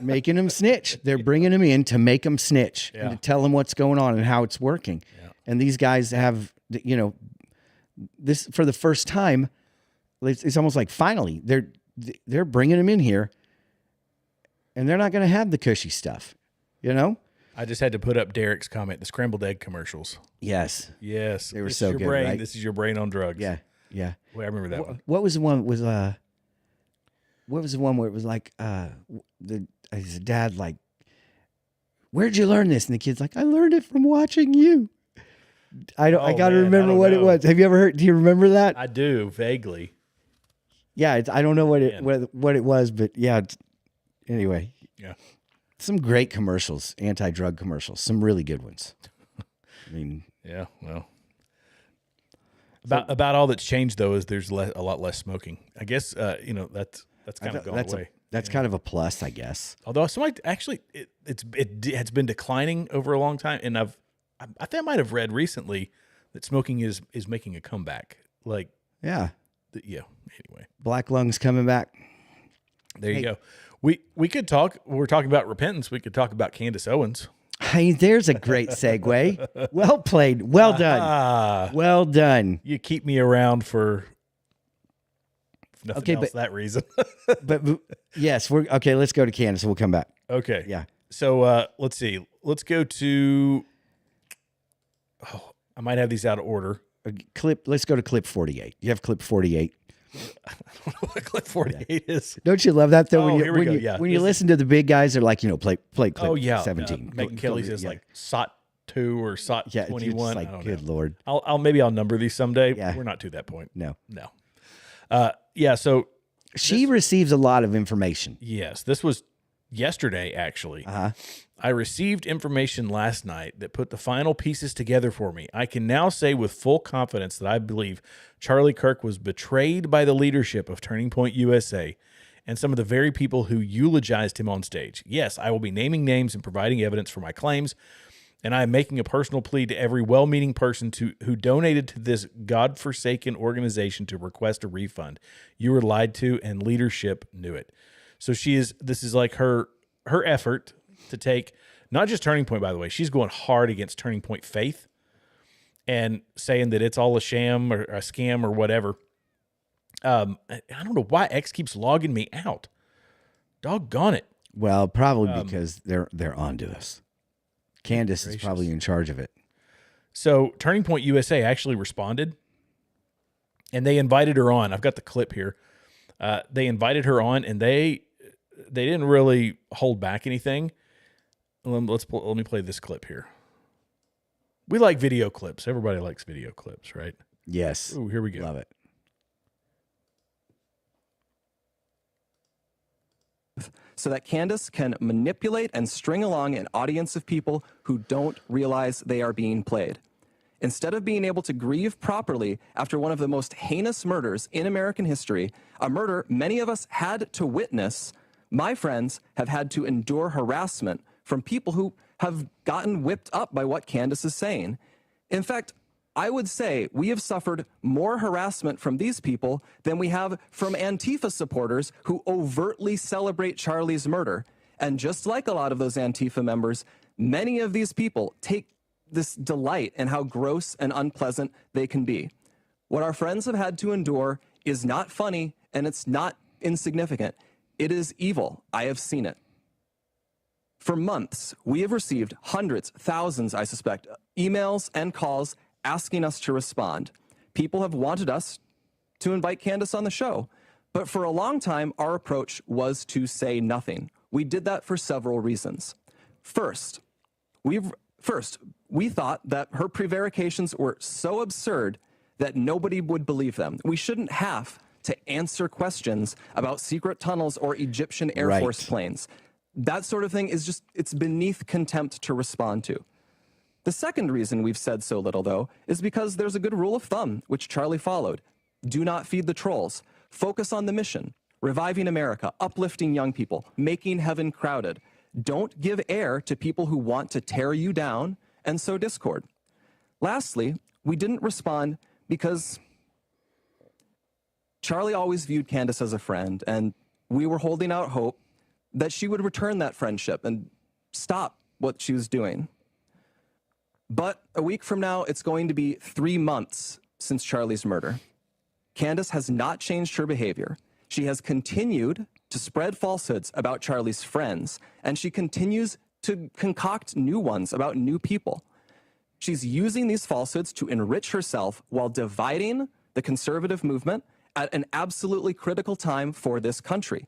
Making them snitch. They're bringing them in to make them snitch and to tell them what's going on and how it's working. Yeah. And these guys have, this for the first time. It's almost like finally they're bringing them in here, and they're not going to have the cushy stuff. I I just had to put up Derek's comment, the scrambled egg commercials. Yes. Yes. They were This is so your good, brain. right? This is your brain on drugs. Yeah. Yeah. Well, I remember that one. What was the one? What was the one where it was like his dad like, where'd you learn this? And the kid's like, I learned it from watching you. I got to remember what it was. Have you ever heard? Do you remember that? I do vaguely. Yeah, I don't know what it was, but yeah. Anyway, Yeah. some great commercials, anti-drug commercials, some really good ones. I mean, Yeah. Well, about all that's changed though is there's a lot less smoking. I guess that's kind of gone away. That's kind of a plus, I guess. Although somebody actually it has been declining over a long time, and I think I might have read recently that smoking is making a comeback. Like Yeah, Anyway, black lungs coming back. there you go. We could talk. We're talking about repentance. We could talk about Candace Owens. Hey, there's a great segue. Well played. Well done. Well done. You keep me around for nothing else. That reason. but yes, let's go to Candace. We'll come back. Okay. Yeah. So let's see. Let's go to. Oh, I might have these out of order. Let's go to clip 48. You have clip 48. I don't know what clip 48 is. Don't you love that though? Oh, here we go. Yeah. When you listen to the big guys, they're like, play clip 17. Megan Kelly says like SOT 2 or SOT 21. Like, I don't good know. Lord. I'll number these someday. Yeah. We're not to that point. No. So she receives a lot of information. yes, this was yesterday actually. Uh-huh. I received information last night that put the final pieces together for me. I can now say with full confidence that I believe Charlie Kirk was betrayed by the leadership of Turning Point USA and some of the very people who eulogized him on stage. Yes, I will be naming names and providing evidence for my claims, and I am making a personal plea to every well-meaning person who donated to this godforsaken organization to request a refund. You were lied to, and leadership knew it. So this is like her effort to take not just Turning Point, by the way. She's going hard against Turning Point Faith and saying that it's all a sham or a scam or whatever. I don't know why X keeps logging me out. Doggone it. Well, probably because they're onto us. Candace is probably in charge of it. So Turning Point USA actually responded, and they invited her on. I've got the clip here. They invited her on, and they didn't really hold back anything. Let me play this clip here. We like video clips. Everybody likes video clips, right? Yes. Ooh, here we go. Love it. So that Candace can manipulate and string along an audience of people who don't realize they are being played. Instead of being able to grieve properly after one of the most heinous murders in American history, a murder many of us had to witness, my friends have had to endure harassment from people who have gotten whipped up by what Candace is saying. In fact, I would say we have suffered more harassment from these people than we have from Antifa supporters who overtly celebrate Charlie's murder. And just like a lot of those Antifa members, many of these people take this delight in how gross and unpleasant they can be. What our friends have had to endure is not funny, and it's not insignificant. It is evil. I have seen it. For months, we have received hundreds, thousands, I suspect, emails and calls asking us to respond. People have wanted us to invite Candace on the show. But for a long time, our approach was to say nothing. We did that for several reasons. First, we thought that her prevarications were so absurd that nobody would believe them. We shouldn't have to answer questions about secret tunnels or Egyptian Air Force planes. That sort of thing is just, it's beneath contempt to respond to. The second reason we've said so little, though, is because there's a good rule of thumb, which Charlie followed. Do not feed the trolls. Focus on the mission, reviving America, uplifting young people, making heaven crowded. Don't give air to people who want to tear you down and sow discord. Lastly, we didn't respond because Charlie always viewed Candace as a friend, and we were holding out hope that she would return that friendship and stop what she was doing. But a week from now, it's going to be 3 months since Charlie's murder. Candace has not changed her behavior. She has continued to spread falsehoods about Charlie's friends, and she continues to concoct new ones about new people. She's using these falsehoods to enrich herself while dividing the conservative movement at an absolutely critical time for this country.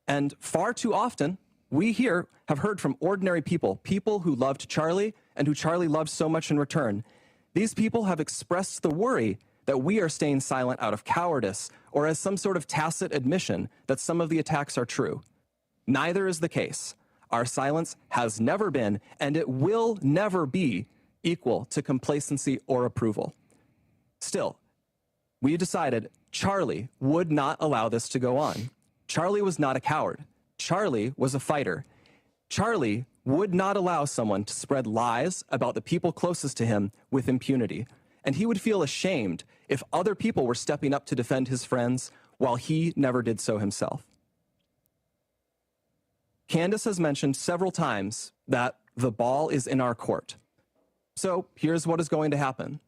And far too often, we here have heard from ordinary people, people who loved Charlie and who Charlie loved so much in return. These people have expressed the worry that we are staying silent out of cowardice or as some sort of tacit admission that some of the attacks are true. Neither is the case. Our silence has never been, and it will never be, equal to complacency or approval. Still, we decided Charlie would not allow this to go on. Charlie was not a coward. Charlie was a fighter. Charlie would not allow someone to spread lies about the people closest to him with impunity. And he would feel ashamed if other people were stepping up to defend his friends while he never did so himself. Candace has mentioned several times that the ball is in our court. So here's what is going to happen.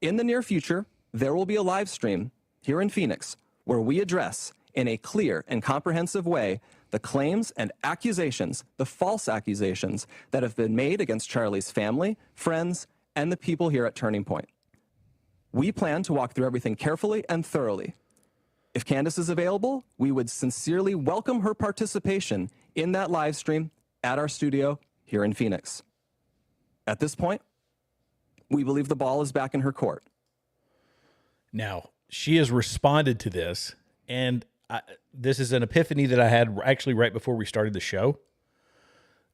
In the near future, there will be a live stream here in Phoenix where we address in a clear and comprehensive way the claims and accusations, the false accusations that have been made against Charlie's family, friends, and the people here at Turning Point. We plan to walk through everything carefully and thoroughly. If Candace is available, we would sincerely welcome her participation in that live stream at our studio here in Phoenix. At this point, we believe the ball is back in her court. Now, she has responded to this, and this is an epiphany that I had actually right before we started the show.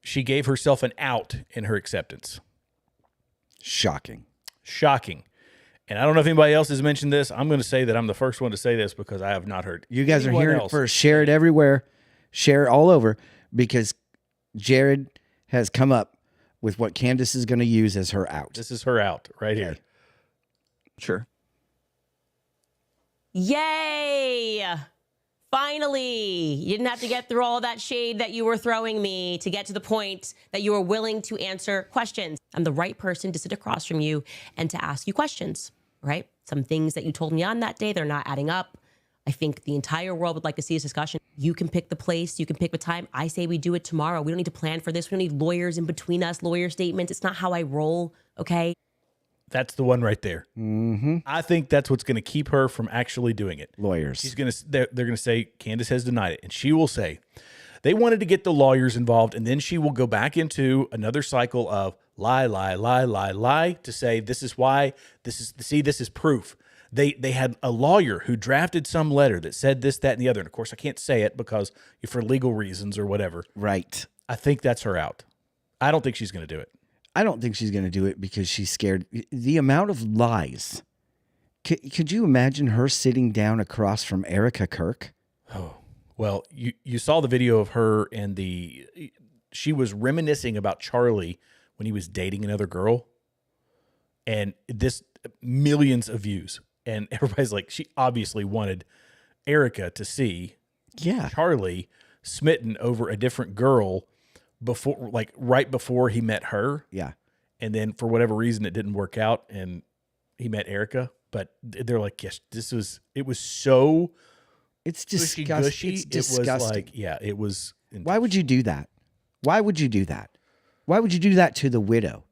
She gave herself an out in her acceptance. Shocking. And I don't know if anybody else has mentioned this. I'm going to say that I'm the first one to say this because I have not heard. You guys are hearing it first. Share it everywhere. Share it all over because Jared has come up with what Candace is going to use as her out. This is her out right here. Sure. Yay! Finally, you didn't have to get through all that shade that you were throwing me to get to the point that you were willing to answer questions. I'm the right person to sit across from you and to ask you questions, right? Some things that you told me on that day, they're not adding up. I think the entire world would like to see this discussion. You can pick the place, you can pick the time. I say we do it tomorrow. We don't need to plan for this. We don't need lawyers in between us, lawyer statements. It's not how I roll, okay? That's the one right there. Mm-hmm. I think that's what's going to keep her from actually doing it. Lawyers. They're going to say Candace has denied it, and she will say they wanted to get the lawyers involved, and then she will go back into another cycle of lie to say this is why this is proof. They had a lawyer who drafted some letter that said this, that, and the other, and of course I can't say it because for legal reasons or whatever. Right. I think that's her out. I don't think she's going to do it. I don't think she's going to do it because she's scared. The amount of lies. Could you imagine her sitting down across from Erica Kirk? Oh, well, you saw the video of her and she was reminiscing about Charlie when he was dating another girl. And this millions of views. And everybody's like, she obviously wanted Erica to see Charlie smitten over a different girl before, like right before he met her. Yeah. And then for whatever reason, it didn't work out and he met Erica. But they're like, yes, it was so it's disgusting. Gushy. It's disgusting. It was like, yeah, it was. Why would you do that? Why would you do that? Why would you do that to the widow?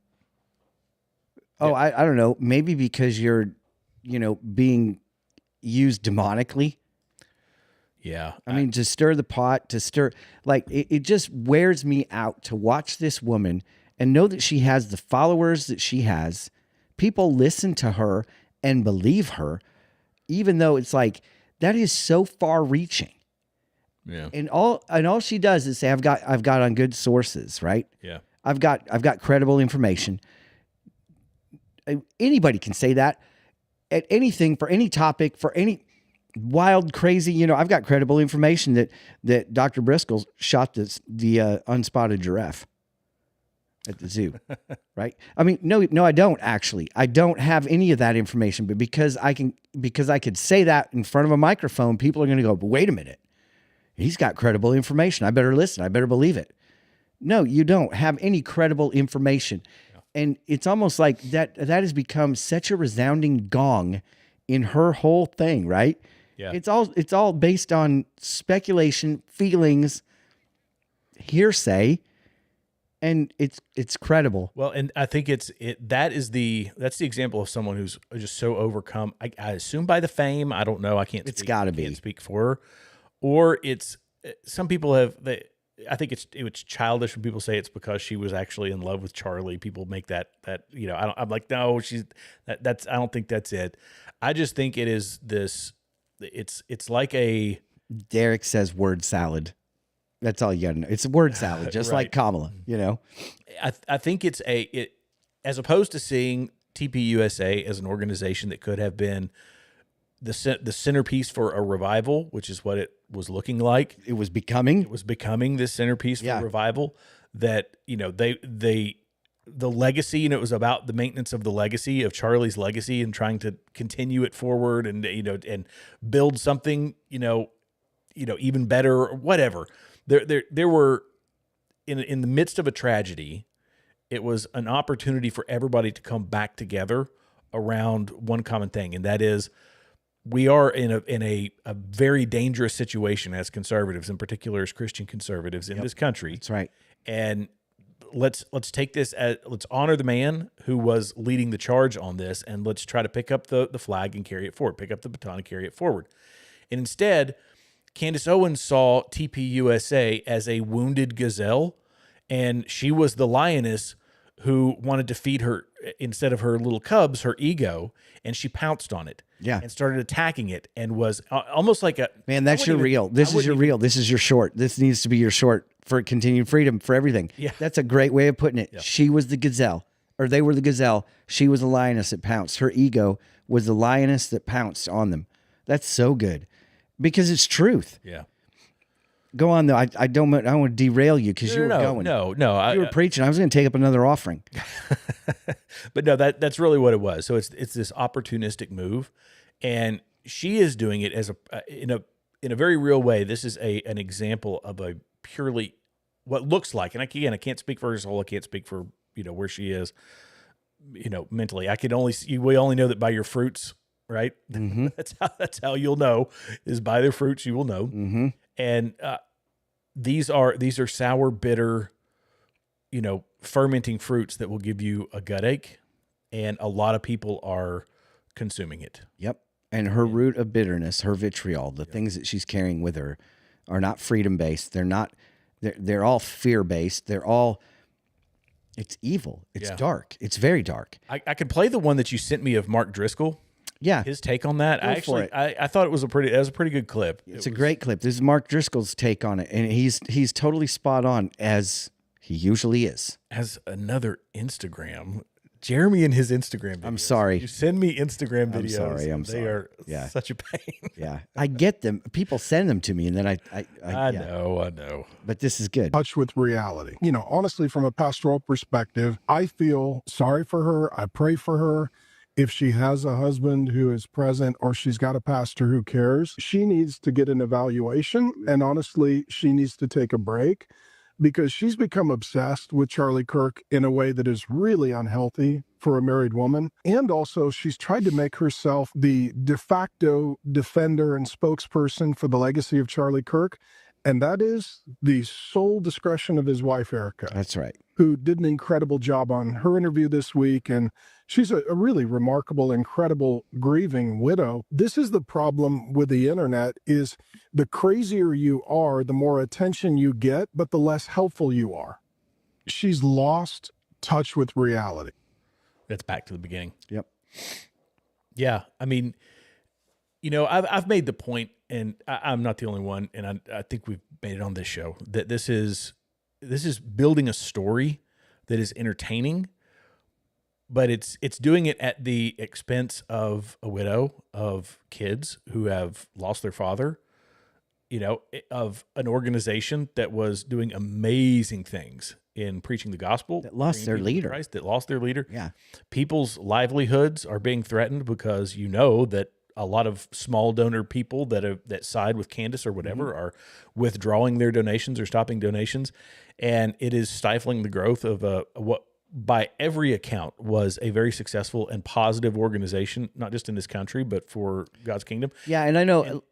Oh, yeah. I don't know. Maybe because you're, being used demonically. Yeah. I mean, to stir the pot, it just wears me out to watch this woman and know that she has the followers that she has. People listen to her and believe her, even though it's like, that is so far reaching. Yeah. And all she does is say, I've got on good sources, right? Yeah. I've got credible information. Anybody can say that at anything, for any topic, for any wild, crazy, I've got credible information that Dr. Briscoe shot the unspotted giraffe at the zoo, right? I mean, no, I don't actually. I don't have any of that information, but because I could say that in front of a microphone, people are going to go, but wait a minute. He's got credible information. I better listen. I better believe it. No, you don't have any credible information. And it's almost like that has become such a resounding gong in her whole thing, right? Yeah. It's all based on speculation, feelings, hearsay, and it's credible. Well, and I think that's the example of someone who's just so overcome. I assume by the fame. I don't know. I can't. It's got to be. Can't speak for her, or it's some people have. I think it's childish when people say it's because she was actually in love with Charlie. People make that I'm like, no, that's I don't think that's it. I just think it is this. It's like a. Derek says word salad. That's all you got to know. It's a word salad, just Right. like Kamala, I think it's as opposed to seeing TPUSA as an organization that could have been the centerpiece for a revival, which is what it was looking like. It was becoming. It was becoming this centerpiece for revival. That the legacy, it was about the maintenance of the legacy of Charlie's legacy and trying to continue it forward and and build something even better or whatever. There were in the midst of a tragedy, it was an opportunity for everybody to come back together around one common thing, and that is we are in a very dangerous situation as conservatives, in particular as Christian conservatives in this country. That's right. And let's take this let's honor the man who was leading the charge on this, and let's try to pick up the flag and carry it forward, pick up the baton and carry it forward. And instead, Candace Owens saw TPUSA as a wounded gazelle, and she was the lioness who wanted to feed her, instead of her little cubs, her ego, and she pounced on it. Yeah. And started attacking it and was almost like a... Man, that's your reel. This is your reel. This is your short. This needs to be your short for continued freedom for everything. Yeah. That's a great way of putting it. Yeah. She was the gazelle, or they were the gazelle. She was the lioness that pounced. Her ego was the lioness that pounced on them. That's so good because it's truth. Yeah. Go on though. I don't want to derail you because you were going. No. You were preaching. I was going to take up another offering. But no, that's really what it was. So it's this opportunistic move, and she is doing it as in a very real way. This is an example of a purely what looks like, and I can't speak for her soul. I can't speak for where she is, mentally. We only know that by your fruits, right? Mm-hmm. That's how you'll know, is by their fruits you will know. Mm-hmm. And these are sour, bitter, fermenting fruits that will give you a gut ache, and a lot of people are consuming it. Yep. And her root of bitterness, her vitriol, the things that she's carrying with her are not freedom-based. They're not, they're all fear-based. It's evil. It's dark. It's very dark. I could play the one that you sent me of Mark Driscoll. Yeah. His take on that. I thought it was a pretty good clip. It's a great clip. This is Mark Driscoll's take on it. And he's totally spot on, as he usually is. As another Instagram, Jeremy and his Instagram videos. I'm sorry. You send me Instagram videos. I'm sorry. They are such a pain. Yeah. I get them. People send them to me, and then I know. But this is good. Touch with reality. Honestly, from a pastoral perspective, I feel sorry for her. I pray for her. If she has a husband who is present, or she's got a pastor who cares, she needs to get an evaluation. And honestly, she needs to take a break, because she's become obsessed with Charlie Kirk in a way that is really unhealthy for a married woman. And also, she's tried to make herself the de facto defender and spokesperson for the legacy of Charlie Kirk. And that is the sole discretion of his wife, Erica. That's right. Who did an incredible job on her interview this week. And she's a really remarkable, incredible, grieving widow. This is the problem with the internet, is the crazier you are, the more attention you get, but the less helpful you are. She's lost touch with reality. That's back to the beginning. Yep. Yeah. I mean, I've made the point, and I'm not the only one, and I think we've made it on this show, that this is building a story that is entertaining, but it's doing it at the expense of a widow, of kids who have lost their father, of an organization that was doing amazing things in preaching the gospel. That lost their leader. Christ, that lost their leader. Yeah. People's livelihoods are being threatened because that a lot of small donor people that side with Candace or whatever are withdrawing their donations or stopping donations. And it is stifling the growth of what by every account was a very successful and positive organization, not just in this country, but for God's kingdom. Yeah. And I know,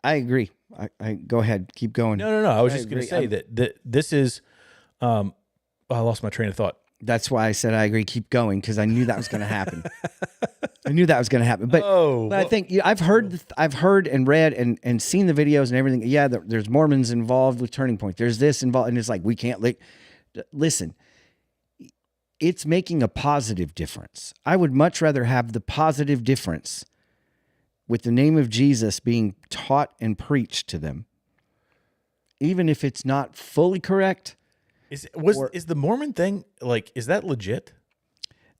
I agree. I go ahead, keep going. No. I was just going to say that this is a I lost my train of thought. That's why I said I agree. Keep going, because I knew that was going to happen. I knew that was going to happen. But, I think I've heard and read and seen the videos and everything. Yeah, there's Mormons involved with Turning Point. There's this involved, and it's like we can't listen. It's making a positive difference. I would much rather have the positive difference with the name of Jesus being taught and preached to them, even if it's not fully correct. Is the Mormon thing, like, is that legit?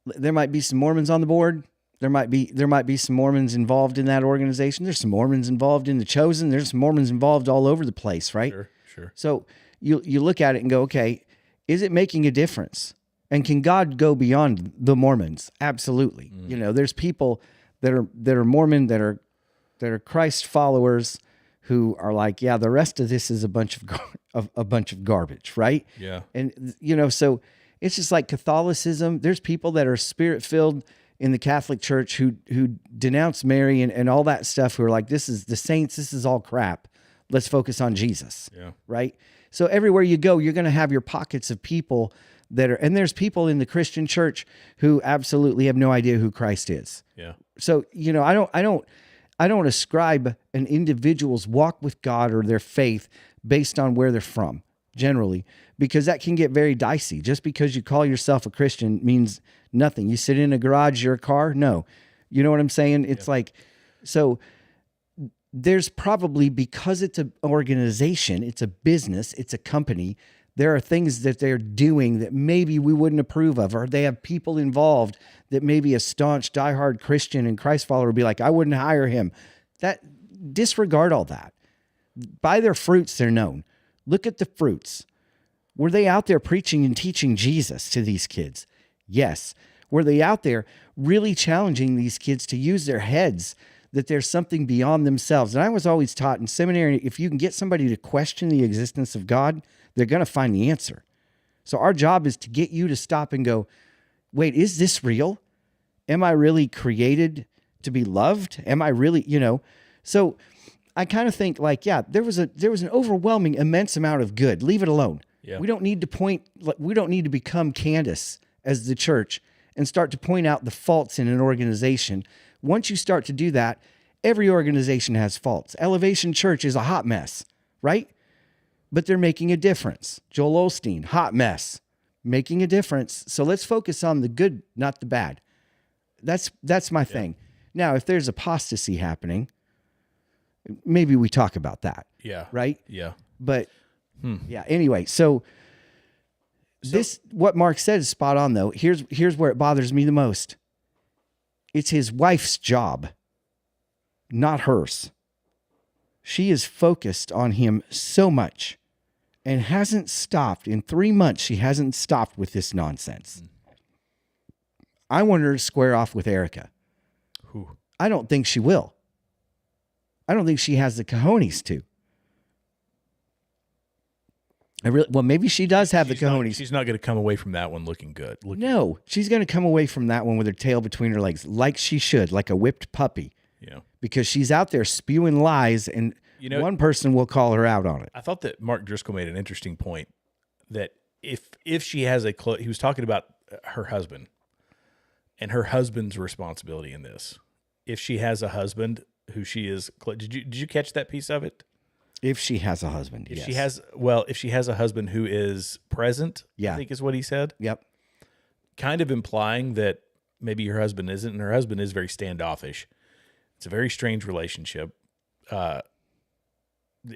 There might be some Mormons on the board. There might be some Mormons involved in that organization. There's some Mormons involved in the Chosen. There's some Mormons involved all over the place, right? Sure. So you look at it and go, okay, is it making a difference? And can God go beyond the Mormons? Absolutely. You know, there's people that are Mormon, that are Christ followers, who are like, yeah, the rest of this is a bunch of garbage, right? Yeah. And you know, so it's just like Catholicism. There's people that are spirit-filled in the Catholic Church who denounce Mary and all that stuff, who are like, this is the saints, this is all crap. Let's focus on Jesus. Yeah. Right? So everywhere you go, you're going to have your pockets of people and there's people in the Christian church who absolutely have no idea who Christ is. Yeah. So, you know, I don't ascribe an individual's walk with God or their faith based on where they're from, generally, because that can get very dicey. Just because you call yourself a Christian means nothing. You sit in a garage, you're a car? No. You know what I'm saying? It's like, so there's probably, because it's an organization, it's a business, it's a company, there are things that they're doing that maybe we wouldn't approve of, or they have people involved that maybe a staunch, diehard Christian and Christ follower would be like, I wouldn't hire him. Disregard all that. By their fruits, they're known. Look at the fruits. Were they out there preaching and teaching Jesus to these kids? Yes. Were they out there really challenging these kids to use their heads, that there's something beyond themselves? And I was always taught in seminary, if you can get somebody to question the existence of God, they're going to find the answer. So our job is to get you to stop and go, wait, is this real? Am I really created to be loved? Am I really, you know? So I kind of think like, yeah, there was an overwhelming, immense amount of good. Leave it alone. Yeah. We don't need to become Candace as the church and start to point out the faults in an organization. Once you start to do that, every organization has faults. Elevation Church is a hot mess, right? But they're making a difference. Joel Osteen, hot mess, making a difference. So let's focus on the good, not the bad. That's my thing. Now, if there's apostasy happening, maybe we talk about that. Yeah. Right? Yeah. But yeah, anyway, so this, what Mark said is spot on though. Here's where it bothers me the most. It's his wife's job, not hers. She is focused on him so much and hasn't stopped. In 3 months, she hasn't stopped with this nonsense. I want her to square off with Erica. Who? I don't think she will. I don't think she has the cojones to. Well, maybe she does have the cojones. She's not going to come away from that one looking good. No, she's going to come away from that one with her tail between her legs, like she should, like a whipped puppy. Yeah. Because she's out there spewing lies, and one person will call her out on it. I thought that Mark Driscoll made an interesting point that if she has he was talking about her husband and her husband's responsibility in this. If she has a husband who she is, did you catch that piece of it? If she has a husband, if yes. If she has a husband who is present, I think is what he said. Yep. Kind of implying that maybe her husband isn't, and her husband is very standoffish. It's a very strange relationship.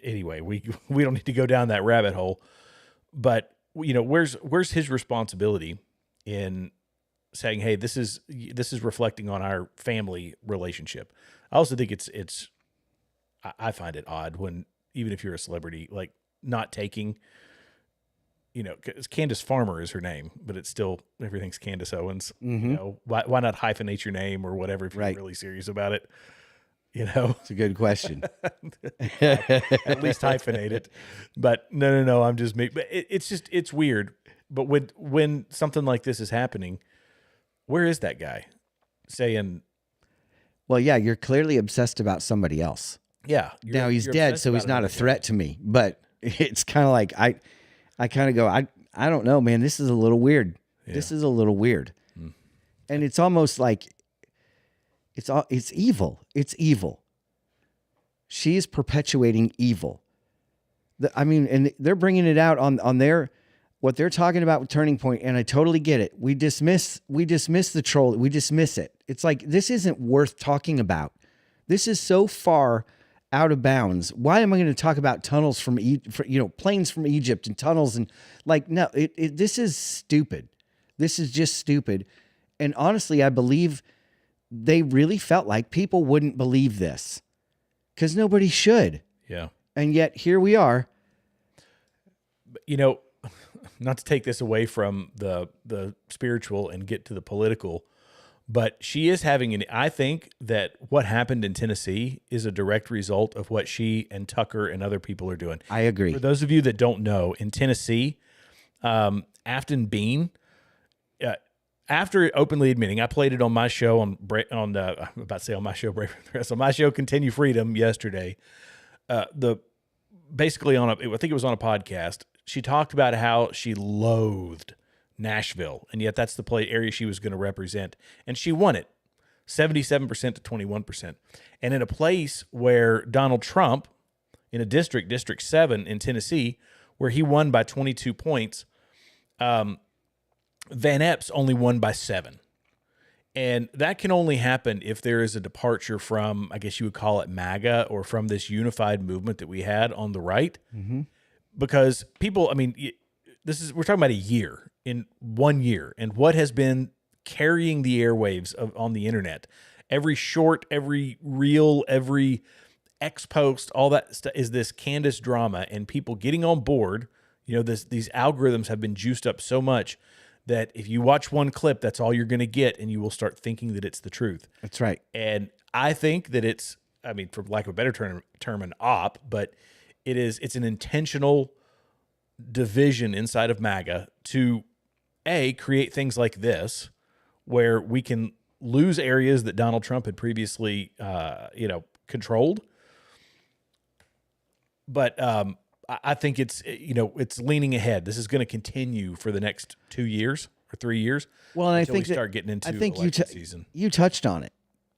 Anyway, we don't need to go down that rabbit hole, but where's his responsibility in saying, hey, this is reflecting on our family relationship. I also think I find it odd when, even if you're a celebrity, like not taking, because Candace Farmer is her name, but it's still, everything's Candace Owens. Mm-hmm. Why not hyphenate your name or whatever if you're really serious about it? It's a good question. At least hyphenate it. But no, I'm just making. But it's weird. But when something like this is happening, where is that guy saying? Well, yeah, you're clearly obsessed about somebody else. Yeah. Now he's dead, so he's not a threat to me. But it's kind of like I kind of go, I don't know, man. This is a little weird. Yeah. This is a little weird. And it's almost like it's evil. It's evil. She is perpetuating evil. And they're bringing it out on their what they're talking about with Turning Point, and I totally get it. We dismiss the troll. We dismiss it. It's like, this isn't worth talking about. This is so far out of bounds. Why am I going to talk about tunnels planes from Egypt and tunnels and no, this is stupid. This is just stupid. And honestly, I believe they really felt like people wouldn't believe this because nobody should. Yeah. And yet here we are. Not to take this away from the spiritual and get to the political, but she is having I think that what happened in Tennessee is a direct result of what she and Tucker and other people are doing. I agree. For those of you that don't know, in Tennessee, Afton Bean, after openly admitting, I played it on my show on my show Continue Freedom yesterday. Basically I think it was on a podcast. She talked about how she loathed Nashville, and yet that's the area she was going to represent. And she won it 77% to 21%. And in a place where Donald Trump, in a District 7 in Tennessee, where he won by 22 points, Van Epps only won by 7. And that can only happen if there is a departure from, I guess you would call it MAGA, or from this unified movement that we had on the right. Mm-hmm. Because people, we're talking about a year, in 1 year, and what has been carrying the airwaves on the internet. Every short, every reel, every X post, all that stuff is this Candace drama, and people getting on board. These algorithms have been juiced up so much that if you watch one clip, that's all you're going to get, and you will start thinking that it's the truth. That's right. And I think that it's, for lack of a better term, an op, but it's an intentional division inside of MAGA to create things like this, where we can lose areas that Donald Trump had previously, controlled. But I think it's leaning ahead. This is going to continue for the next 2 years or 3 years. Well, and I think we start getting into election season. You touched on it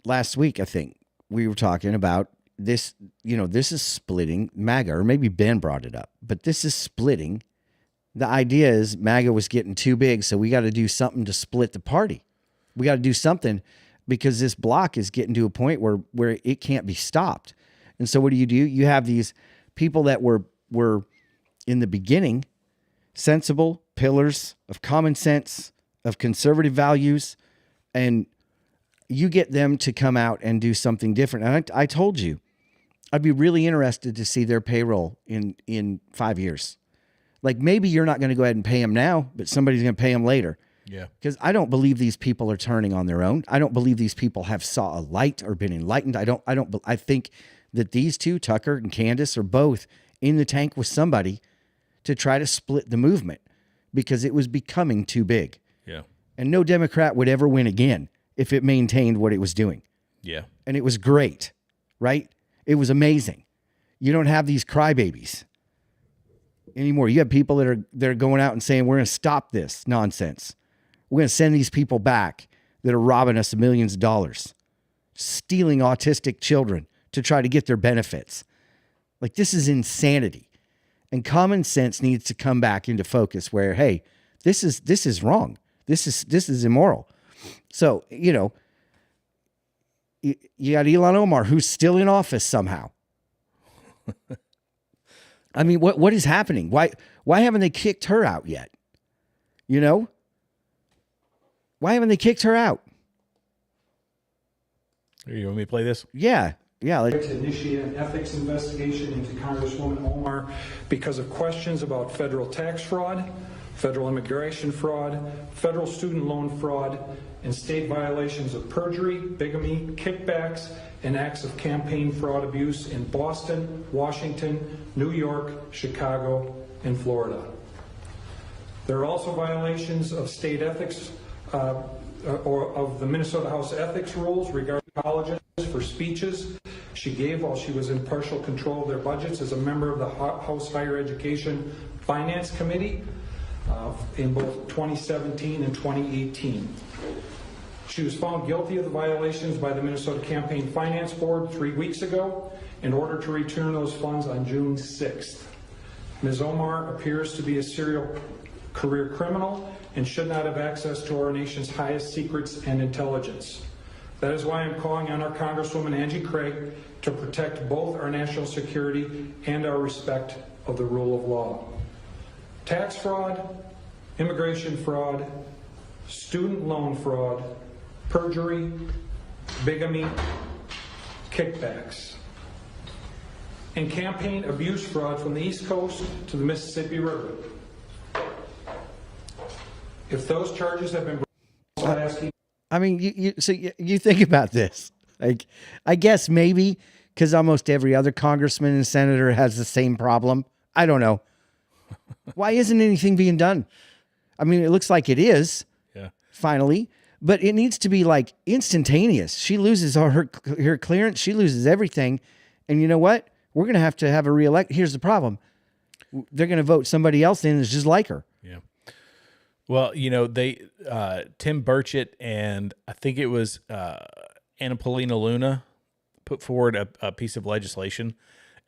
last week. I think we were talking about this. This is splitting MAGA, or maybe Ben brought it up, but this is splitting. The idea is MAGA was getting too big, so we got to do something to split the party. We got to do something because this block is getting to a point where it can't be stopped. And so what do? You have these people that were in the beginning sensible pillars of common sense, of conservative values, and you get them to come out and do something different. And I told you, I'd be really interested to see their payroll in 5 years. Like, maybe you're not going to go ahead and pay them now, but somebody's going to pay them later. Yeah. Because I don't believe these people are turning on their own. I don't believe these people have saw a light or been enlightened. I think that these two, Tucker and Candace, are both in the tank with somebody to try to split the movement because it was becoming too big. Yeah. And no Democrat would ever win again if it maintained what it was doing. Yeah. And it was great, right? It was amazing. You don't have these crybabies anymore. You have people that are going out and saying, we're going to stop this nonsense. We're going to send these people back that are robbing us of millions of dollars, stealing autistic children to try to get their benefits. Like, this is insanity. And common sense needs to come back into focus where, hey, this is wrong. This is immoral. So, you got Ilhan Omar, who's still in office somehow. What is happening? Why haven't they kicked her out yet? Why haven't they kicked her out? You want me to play this? Yeah. To initiate an ethics investigation into Congresswoman Omar because of questions about federal tax fraud, federal immigration fraud, federal student loan fraud, and state violations of perjury, bigamy, kickbacks, and acts of campaign fraud abuse in Boston, Washington, New York, Chicago, and Florida. There are also violations of state ethics or of the Minnesota House ethics rules regarding colleges for speeches she gave while she was in partial control of their budgets as a member of the House Higher Education Finance Committee. in both 2017 and 2018. She was found guilty of the violations by the Minnesota Campaign Finance Board 3 weeks ago in order to return those funds on June 6th. Ms. Omar appears to be a serial career criminal and should not have access to our nation's highest secrets and intelligence. That is why I'm calling on our Congresswoman Angie Craig to protect both our national security and our respect of the rule of law. Tax fraud, immigration fraud, student loan fraud, perjury, bigamy, kickbacks, and campaign abuse fraud from the East Coast to the Mississippi River. If those charges have been brought, asking. I mean, you think about this. Like, I guess maybe because almost every other congressman and senator has the same problem. I don't know. Why isn't anything being done? I mean, it looks like it is. Yeah. Finally, but it needs to be like instantaneous. She loses her clearance. She loses everything. And you know what? We're going to have a reelect. Here's the problem. They're going to vote somebody else in that's just like her. Yeah. Well, you know, Tim Burchett and I think it was Anna Paulina Luna put forward a piece of legislation.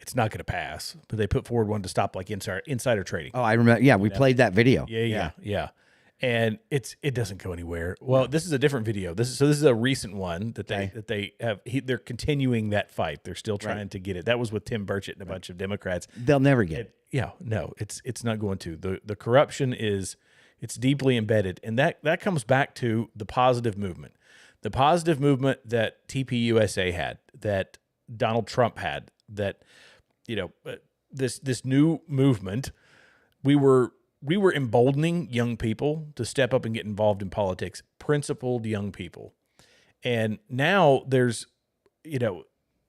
It's not going to pass, but they put forward one to stop like insider trading. Oh, I remember. Yeah, we played that video. Yeah. And it doesn't go anywhere. Well, this is a different video. This is a recent one that they have. They're continuing that fight. They're still trying to get it. That was with Tim Burchett and a bunch of Democrats. They'll never get it. Yeah, no, it's not going to. The corruption it's deeply embedded, and that comes back to the positive movement. The positive movement that TPUSA had, that Donald Trump had, that this new movement, we were emboldening young people to step up and get involved in politics, principled young people. And now there's,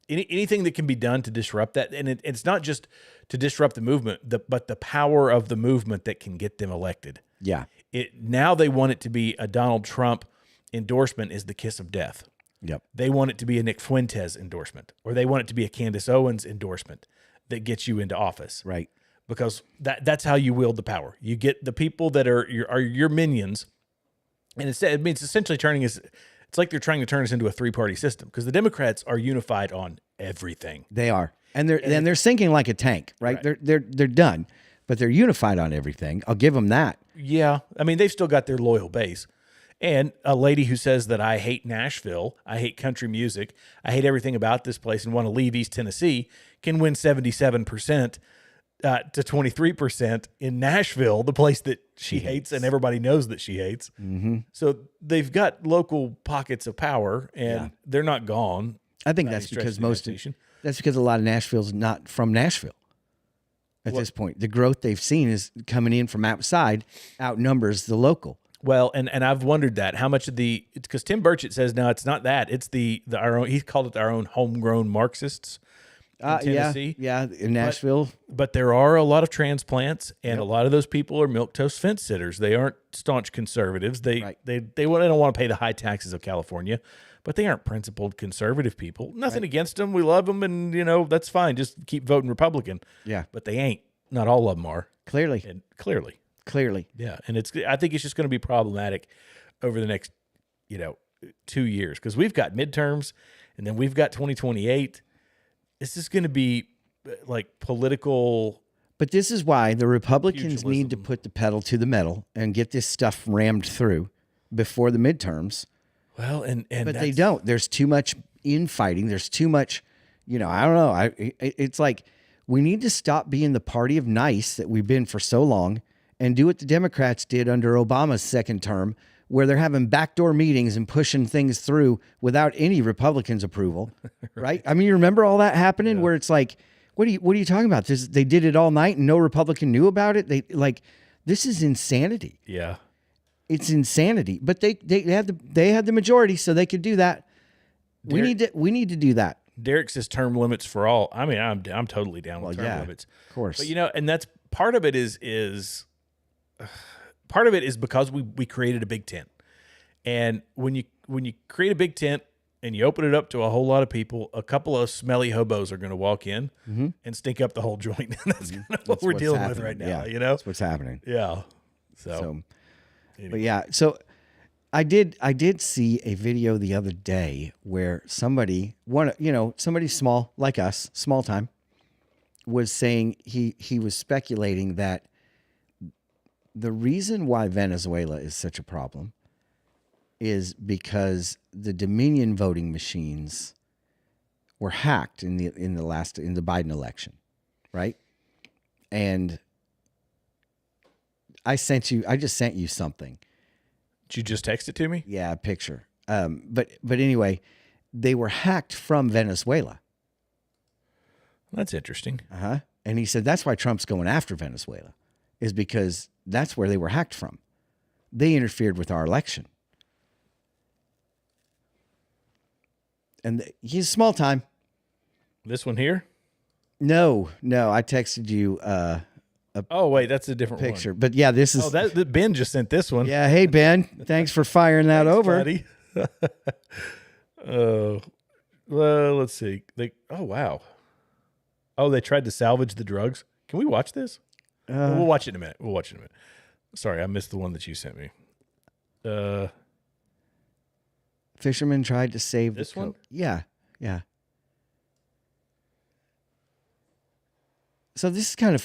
anything that can be done to disrupt that. And it's not just to disrupt the movement, but the power of the movement that can get them elected. Yeah. Now they want it to be a Donald Trump endorsement is the kiss of death. Yep. They want it to be a Nick Fuentes endorsement, or they want it to be a Candace Owens endorsement that gets you into office. Right. Because that's how you wield the power. You get the people that are your minions, and it's essentially turning us. It's like they're trying to turn us into a three-party system because the Democrats are unified on everything. They are, and they're sinking like a tank. Right? They're done, but they're unified on everything. I'll give them that. Yeah, I mean they've still got their loyal base. And a lady who says that I hate Nashville, I hate country music, I hate everything about this place, and want to leave East Tennessee can win 77%. To 23% in Nashville, the place that she hates and everybody knows that she hates. Mm-hmm. So they've got local pockets of power and they're not gone. I think that's because that's because a lot of Nashville's not from Nashville at this point. The growth they've seen is coming in from outside outnumbers the local. Well, and I've wondered that how much of because Tim Burchett says, no, it's not that. It's our own, he called it our own homegrown Marxists. Tennessee. Yeah, in Nashville. But there are a lot of transplants, and a lot of those people are milquetoast fence sitters. They aren't staunch conservatives. They don't want to pay the high taxes of California, but they aren't principled conservative people. Nothing against them. We love them, and that's fine. Just keep voting Republican. Yeah, but they ain't. Not all of them are. Clearly. Yeah, and I think it's just going to be problematic over the next 2 years because we've got midterms, and then we've got 2028. This is going to be like political. But this is why the Republicans need to put the pedal to the metal and get this stuff rammed through before the midterms. Well, but they don't. There's too much infighting. There's too much, I don't know. It's like we need to stop being the party of nice that we've been for so long and do what the Democrats did under Obama's second term, where they're having backdoor meetings and pushing things through without any Republicans' approval, right? I mean, you remember all that happening where it's like, what are you talking about? They did it all night and no Republican knew about it. This is insanity. Yeah, it's insanity. But they had the majority, so they could do that. We need to do that. Derek says term limits for all. I mean, I'm totally down with term limits, of course. But and that's part of it is. Part of it is because we created a big tent, and when you create a big tent and you open it up to a whole lot of people, a couple of smelly hobos are going to walk in and stink up the whole joint. That's kind of what we're dealing with right now. That's what's happening. Yeah. So, but yeah, so I did see a video the other day where somebody small like us, small time, was saying he was speculating that the reason why Venezuela is such a problem is because the Dominion voting machines were hacked in the Biden election, right? And I just sent you something. Did you just text it to me? Yeah, a picture. But anyway, they were hacked from Venezuela. That's interesting. And he said that's why Trump's going after Venezuela, is because that's where they were hacked from. They interfered with our election. And he's small time. This one here? No, I texted you Oh, wait, that's a different picture. one. But yeah, this is. Ben just sent this one. Yeah, hey, Ben. Thanks for firing that over. Buddy. Well, let's see. Oh, wow. Oh, they tried to salvage the drugs. Can we watch this? We'll watch it in a minute. Sorry, I missed the one that you sent me. Fisherman tried to save this the one. Yeah. So this is kind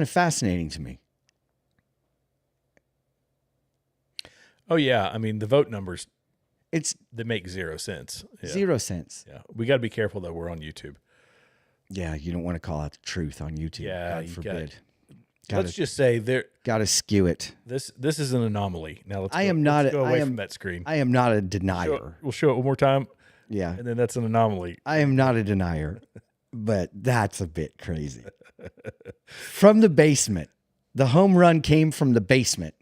of fascinating to me. Oh yeah, I mean the vote numbers. They make 0 sense. Yeah. 0 cents. Yeah, we got to be careful though. We're on YouTube. Yeah, you don't want to call out the truth on YouTube. Yeah, God forbid. Let's just say there. Got to skew it. This is an anomaly. Now let's go away from that screen. I am not a denier. We'll show it one more time. Yeah, and then that's an anomaly. I am not a denier, but that's a bit crazy. From the basement, the home run came from the basement.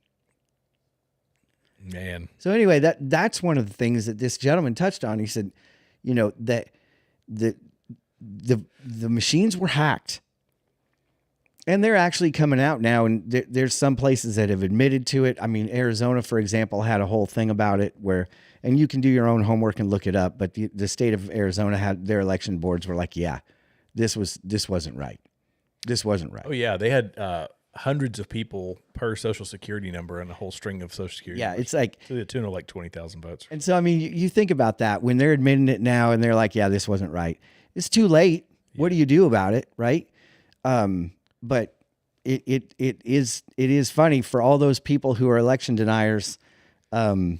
Man. So anyway, that's one of the things that this gentleman touched on. He said, that the machines were hacked. And they're actually coming out now, and there's some places that have admitted to it. I mean, Arizona, for example, had a whole thing about it and you can do your own homework and look it up, but the state of Arizona had their election boards were like, yeah, this wasn't right. This wasn't right. Oh yeah, they had hundreds of people per social security number and a whole string of social security numbers. It's like to the tune of like 20,000 votes. And so, I mean, you think about that when they're admitting it now and they're like, yeah, this wasn't right. It's too late. Yeah. What do you do about it? Right. But it is funny for all those people who are election deniers. You're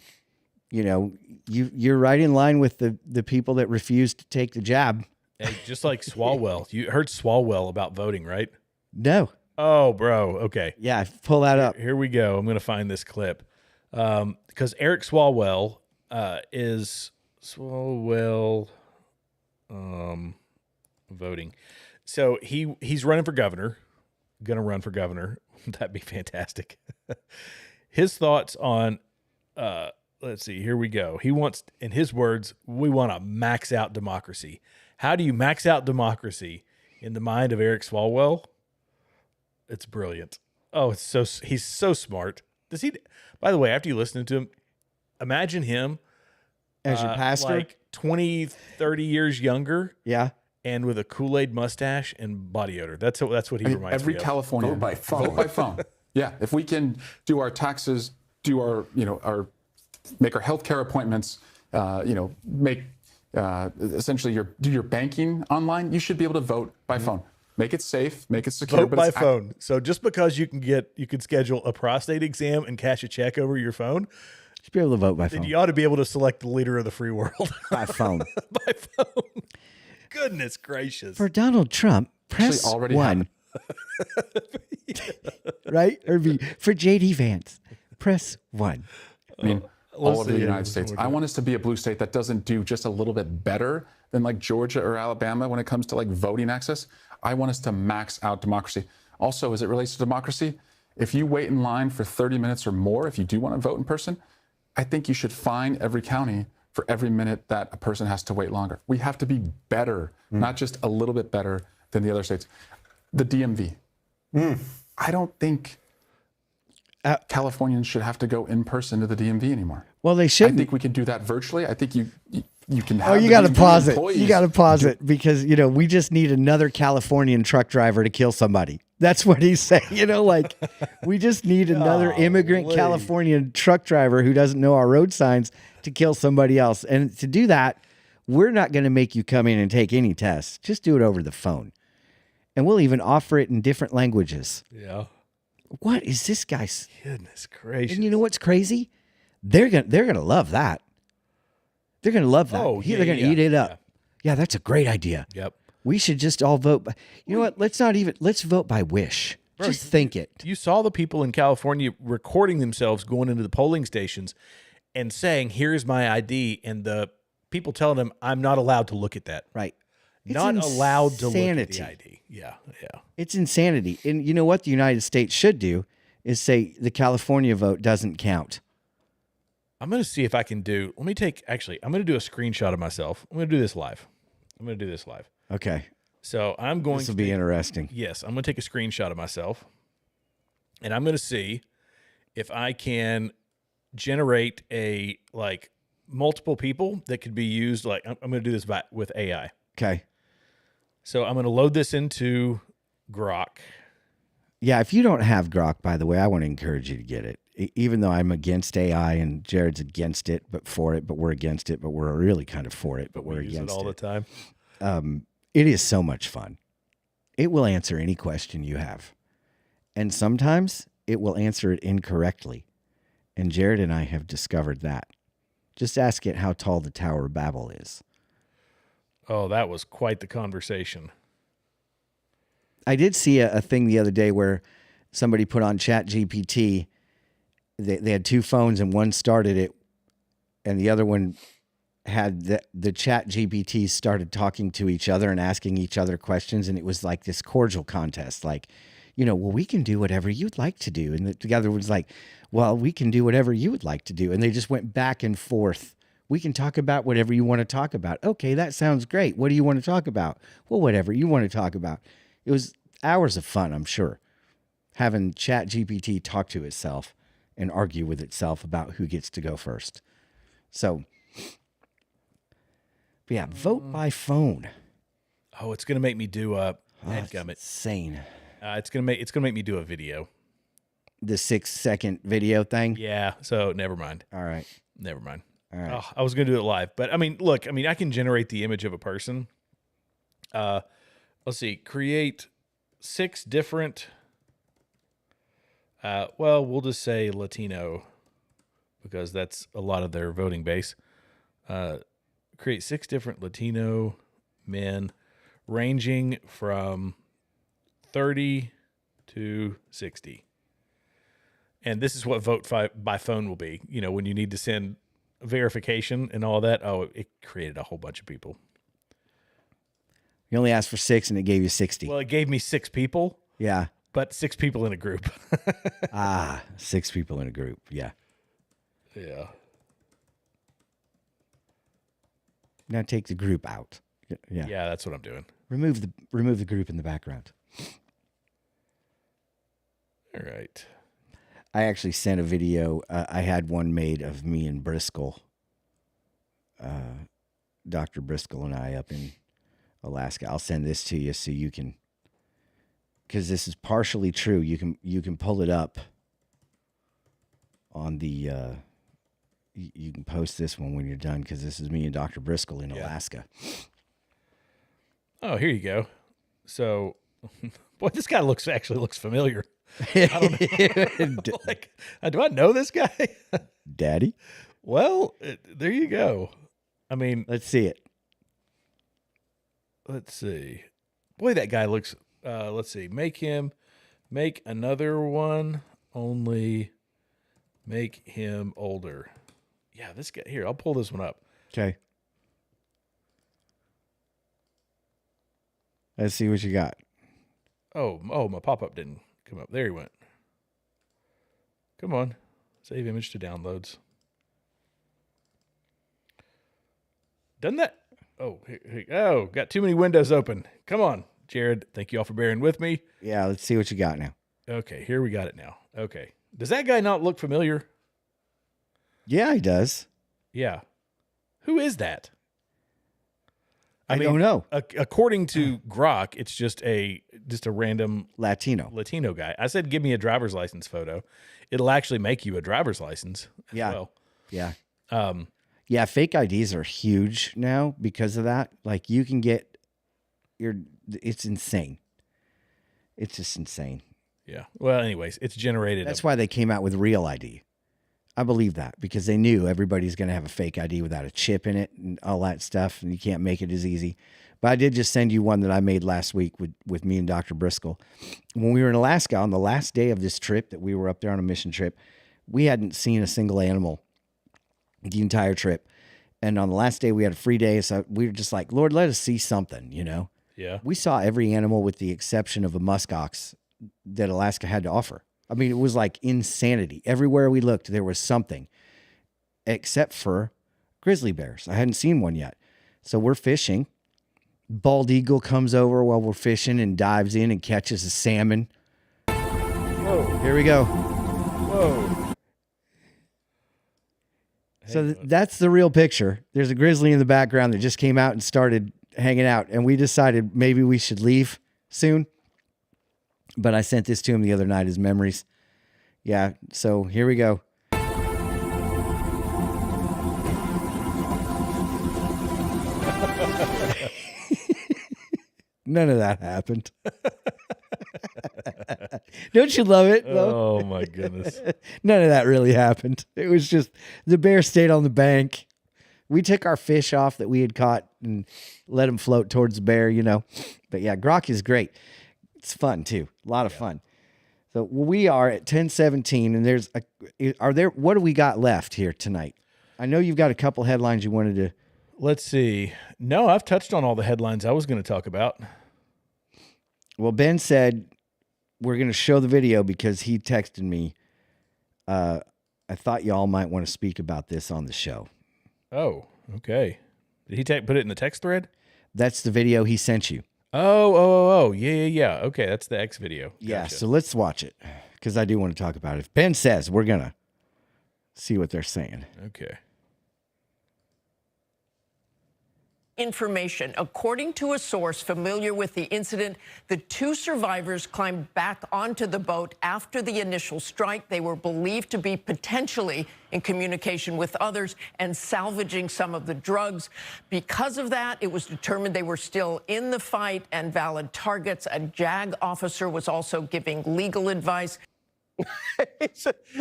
right in line with the people that refuse to take the jab. Hey, just like Swalwell. You heard Swalwell about voting, right? No. Oh, bro. Okay. Yeah, pull that up. Here we go. I'm going to find this clip. Because Eric Swalwell is voting. So he's running for governor. Going to run for governor. That'd be fantastic. His thoughts on let's see. Here we go. He wants, in his words, we want to max out democracy. How do you max out democracy in the mind of Eric Swalwell? It's brilliant. Oh, he's so smart. Does he? By the way, after you listen to him, imagine him as your pastor, like 20, 30 years younger. Yeah. And with a Kool-Aid mustache and body odor. That's what he reminds me of. Every Californian. Vote by phone. Vote by phone. Yeah. If we can do our taxes, do our make our healthcare appointments, make essentially do your banking online, you should be able to vote by phone. Make it safe, make it secure. Vote by phone. So just because you can schedule a prostate exam and cash a check over your phone, you should be able to vote by phone. Then you ought to be able to select the leader of the free world by phone. By phone. Goodness gracious. For Donald Trump, press already 1. Right? Or for JD Vance, press 1. I mean, all over the United States. I want us to be a blue state that doesn't do just a little bit better than like Georgia or Alabama when it comes to like voting access. I want us to max out democracy. Also, as it relates to democracy, if you wait in line for 30 minutes or more, if you do want to vote in person, I think you should fine every county for every minute that a person has to wait longer. We have to be better, not just a little bit better than the other states. The DMV. I don't think Californians should have to go in person to the DMV anymore. Well, they shouldn't. I think we can do that virtually. I think you can have. Oh, you got to pause it. You got to pause it because we just need another Californian truck driver to kill somebody. That's what he's saying. You know, like we just need another immigrant Golly. Californian truck driver who doesn't know our road signs to kill somebody else. And to do that, we're not going to make you come in and take any tests. Just do it over the phone. And we'll even offer it in different languages. Yeah. What is this guy's? Goodness gracious. And you know what's crazy? They're gonna love that. They're gonna love that. Oh, They're gonna eat it up. Yeah, that's a great idea. Yep. We should just all vote. You know what? Let's vote by wish. Bro, just think it. You saw the people in California recording themselves going into the polling stations and saying, "Here's my ID," and the people telling them, "I'm not allowed to look at that." Right. It's Not allowed to look at insanity. the ID. Yeah, yeah. It's insanity. And you know what the United States should do is say the California vote doesn't count. I'm going to see if I can do, I'm going to do a screenshot of myself. I'm going to do this live. Okay. So I'm going This will be interesting. Yes, I'm going to take a screenshot of myself, and I'm going to see if I can generate multiple people that could be used. Like I'm going to do this with AI. Okay. So I'm going to load this into Grok. Yeah, if you don't have Grok, by the way, I want to encourage you to get it. Even though I'm against AI and Jared's against it, but we're against it, but we're really kind of for it, but we're use against it all the time. It is so much fun. It will answer any question you have. And sometimes it will answer it incorrectly. And Jared and I have discovered that. Just ask it how tall the Tower of Babel is. Oh, that was quite the conversation. I did see a thing the other day where somebody put on ChatGPT. They had two phones and one started it and the other one had the ChatGPT started talking to each other and asking each other questions. And it was like this cordial contest. Like, well, we can do whatever you'd like to do. And the other was like, well, we can do whatever you would like to do. And they just went back and forth. We can talk about whatever you want to talk about. Okay, that sounds great. What do you want to talk about? Well, whatever you want to talk about. It was hours of fun, I'm sure, having ChatGPT talk to itself and argue with itself about who gets to go first. So, but yeah, vote by phone. Oh, it's going to make me do a That's headgummit. insane. It's going to make me do a video. The 6-second video thing? Yeah, so never mind. All right. Never mind. All right. Oh, I was going to do it live, but I mean, look, I can generate the image of a person. Let's see, create 6 different, we'll just say Latino because that's a lot of their voting base. Create 6 different Latino men ranging from 30 to 60. And this is what vote by phone will be. When you need to send verification and all that. Oh, it created a whole bunch of people. You only asked for 6 and it gave you 60. Well, it gave me 6 people. Yeah. But 6 people in a group. 6 people in a group. Yeah. Yeah. Now take the group out. Yeah. Yeah, that's what I'm doing. Remove the group in the background. All right. I actually sent a video. I had one made of me and Briscoe, Dr. Briscoe and I up in Alaska. I'll send this to you so you can, because this is partially true. You can pull it up on the. You can post this one when you're done because this is me and Dr. Briscoe in Alaska. Oh, here you go. So, boy, this guy looks familiar. I don't know. Do I know this guy? Daddy? Well, there you go. Let's see it. Let's see. Boy, that guy looks, let's see. Make another one, only make him older. Yeah, this guy, here, I'll pull this one up. Okay. Let's see what you got. Oh, my pop-up didn't come up. There he went. Come on. Save image to downloads. Done that? Oh, got too many windows open. Come on, Jared. Thank you all for bearing with me. Yeah, let's see what you got now. Okay, here we got it now. Okay. Does that guy not look familiar? Yeah, he does. Yeah. Who is that? I don't know. According to Grok, it's just a random Latino guy. I said, give me a driver's license photo. It'll actually make you a driver's license as well. Yeah. Yeah, fake IDs are huge now because of that. Like you can get it's insane. It's just insane. Yeah. Well, anyways, it's generated. That's why they came out with real ID. I believe that because they knew everybody's going to have a fake ID without a chip in it and all that stuff, and you can't make it as easy. But I did just send you one that I made last week with me and Dr. Briscoe. When we were in Alaska on the last day of this trip that we were up there on a mission trip, we hadn't seen a single animal the entire trip. And on the last day, we had a free day, so we were just like, Lord, let us see something, you know? Yeah. We saw every animal with the exception of a muskox that Alaska had to offer. I mean, it was like insanity. Everywhere we looked, there was something, except for grizzly bears. I hadn't seen one yet. So we're fishing. Bald eagle comes over while we're fishing and dives in and catches a salmon. Whoa. Here we go. Whoa. So that's the real picture. There's a grizzly in the background that just came out and started hanging out. And we decided maybe we should leave soon. But I sent this to him the other night as memories. Yeah, so here we go. None of that happened. Don't you love it, though? Oh, my goodness. None of that really happened. It was just the bear stayed on the bank. We took our fish off that we had caught and let them float towards the bear, you know. But yeah, Grok is great. It's fun too. A lot of fun. So we are at 10:17 and what do we got left here tonight? I know you've got a couple headlines you wanted to. Let's see. No, I've touched on all the headlines I was going to talk about. Well, Ben said we're going to show the video because he texted me. I thought y'all might want to speak about this on the show. Oh, okay. Did he put it in the text thread? That's the video he sent you. Oh. Yeah. Okay, that's the X video. Gotcha. Yeah, so let's watch it because I do want to talk about it. If Ben says, we're going to see what they're saying. Okay. Information. According to a source familiar with the incident, the two survivors climbed back onto the boat after the initial strike. They were believed to be potentially in communication with others and salvaging some of the drugs. Because of that, it was determined they were still in the fight and valid targets. A JAG officer was also giving legal advice.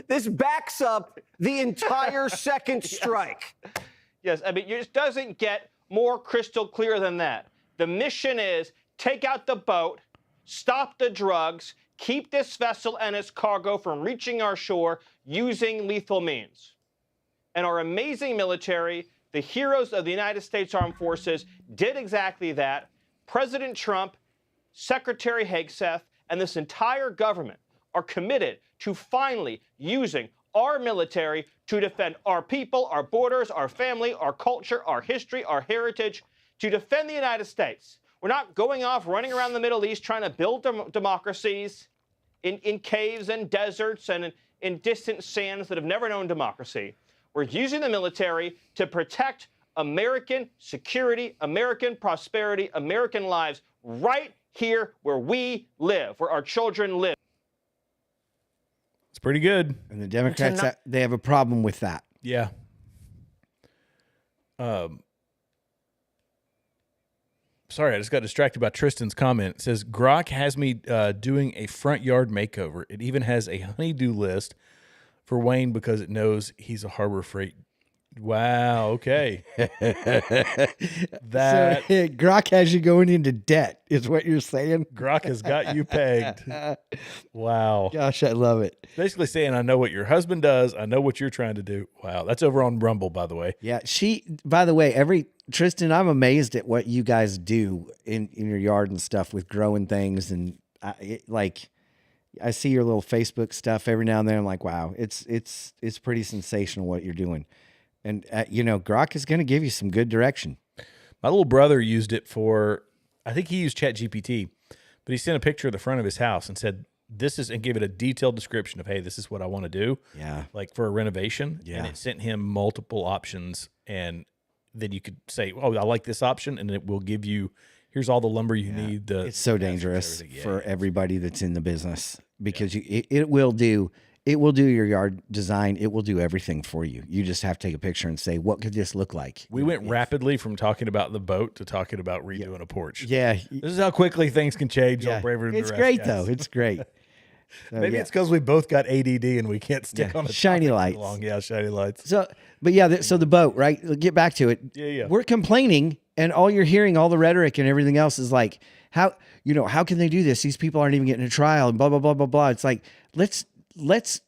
This backs up the entire second strike. Yes, I mean, it just doesn't get more crystal clear than that. The mission is take out the boat, stop the drugs, keep this vessel and its cargo from reaching our shore using lethal means. And our amazing military, the heroes of the United States Armed Forces, did exactly that. President Trump, Secretary Hegseth, and this entire government are committed to finally using our military to defend our people, our borders, our family, our culture, our history, our heritage, to defend the United States. We're not going off running around the Middle East trying to build democracies in caves and deserts and in distant sands that have never known democracy. We're using the military to protect American security, American prosperity, American lives right here where we live, where our children live. It's pretty good. And the Democrats, they have a problem with that. Yeah. Sorry, I just got distracted by Tristan's comment. It says, Grok has me doing a front yard makeover. It even has a honey-do list for Wayne because it knows he's a Harbor Freight. Wow, okay. That so, Grok has you going into debt, is what you're saying? Grok has got you pegged. Wow. Gosh, I love it. Basically saying, I know what your husband does. I know what you're trying to do. Wow. That's over on Rumble, by the way. Yeah. By the way, Tristan, I'm amazed at what you guys do in your yard and stuff with growing things. And I see your little Facebook stuff every now and then. I'm like, wow, it's pretty sensational what you're doing. And, Grok is going to give you some good direction. My little brother used it I think he used ChatGPT, but he sent a picture of the front of his house and said, and gave it a detailed description of, hey, this is what I want to do. Yeah. Like for a renovation. Yeah. And it sent him multiple options and then you could say, "Oh, I like this option," and it will give you. Here's all the lumber you need. It's so dangerous for everybody that's in the business because it will do your yard design. It will do everything for you. You just have to take a picture and say, what could this look like? We went rapidly from talking about the boat to talking about redoing a porch. Yeah. This is how quickly things can change. Yeah. It's great, though. It's great. So, Maybe it's because we both got ADD and we can't stick on a shiny lights. Long. Yeah, shiny lights. So, but yeah, so the boat, right? Get back to it. Yeah. We're complaining, and all you're hearing, all the rhetoric and everything else is like, how can they do this? These people aren't even getting a trial and blah, blah, blah, blah, blah. It's like,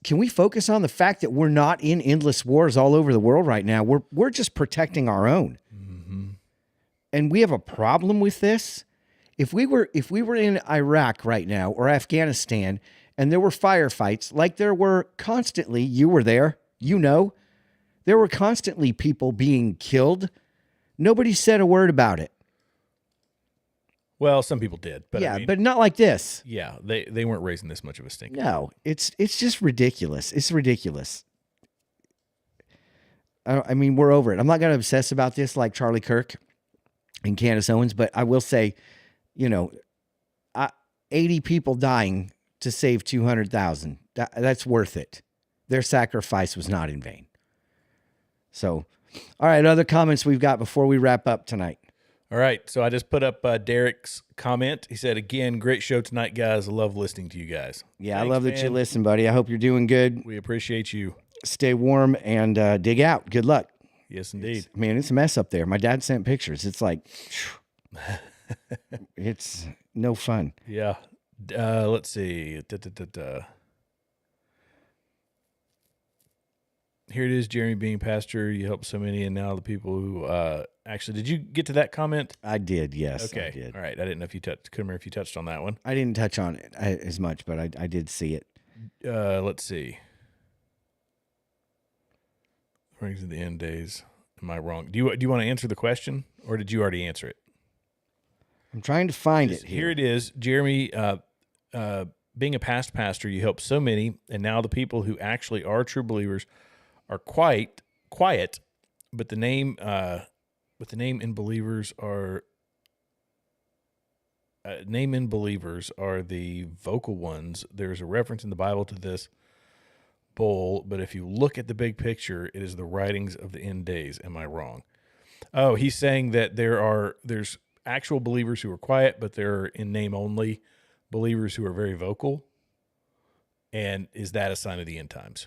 can we focus on the fact that we're not in endless wars all over the world right now? We're just protecting our own. Mm-hmm. And we have a problem with this. If we were in Iraq right now or Afghanistan and there were firefights like there were constantly, you were there, there were constantly people being killed. Nobody said a word about it. Well, some people did, but yeah, but not like this. Yeah, they weren't raising this much of a stink. No, it's just ridiculous. It's ridiculous. I mean, we're over it. I'm not going to obsess about this like Charlie Kirk and Candace Owens, but I will say, 80 people dying to save 200,000. That's worth it. Their sacrifice was not in vain. So, all right, other comments we've got before we wrap up tonight. All right, so I just put up Derek's comment. He said, again, great show tonight, guys. I love listening to you guys. Yeah, Thanks, I love that man. you listen, buddy. I hope you're doing good. We appreciate you. Stay warm and dig out. Good luck. Yes, indeed. It's a mess up there. My dad sent pictures. It's like, it's no fun. Yeah. Let's see. Here it is, Jeremy being pastor. You helped so many, and now the people who actually, did you get to that comment? I did, yes. Okay. I did. All right. I didn't know if you couldn't remember if you touched on that one. I didn't touch on it as much, but I did see it. Let's see. Brings to the end days. Am I wrong? Do you want to answer the question, or did you already answer it? I'm trying to find it here. Here it is, Jeremy. Being a past pastor, you help so many, and now the people who actually are true believers are quiet. But the name in believers are the vocal ones. There's a reference in the Bible to this bowl, but if you look at the big picture, it is the writings of the end days. Am I wrong? Oh, he's saying that there's actual believers who are quiet, but there are in name only believers who are very vocal. And is that a sign of the end times?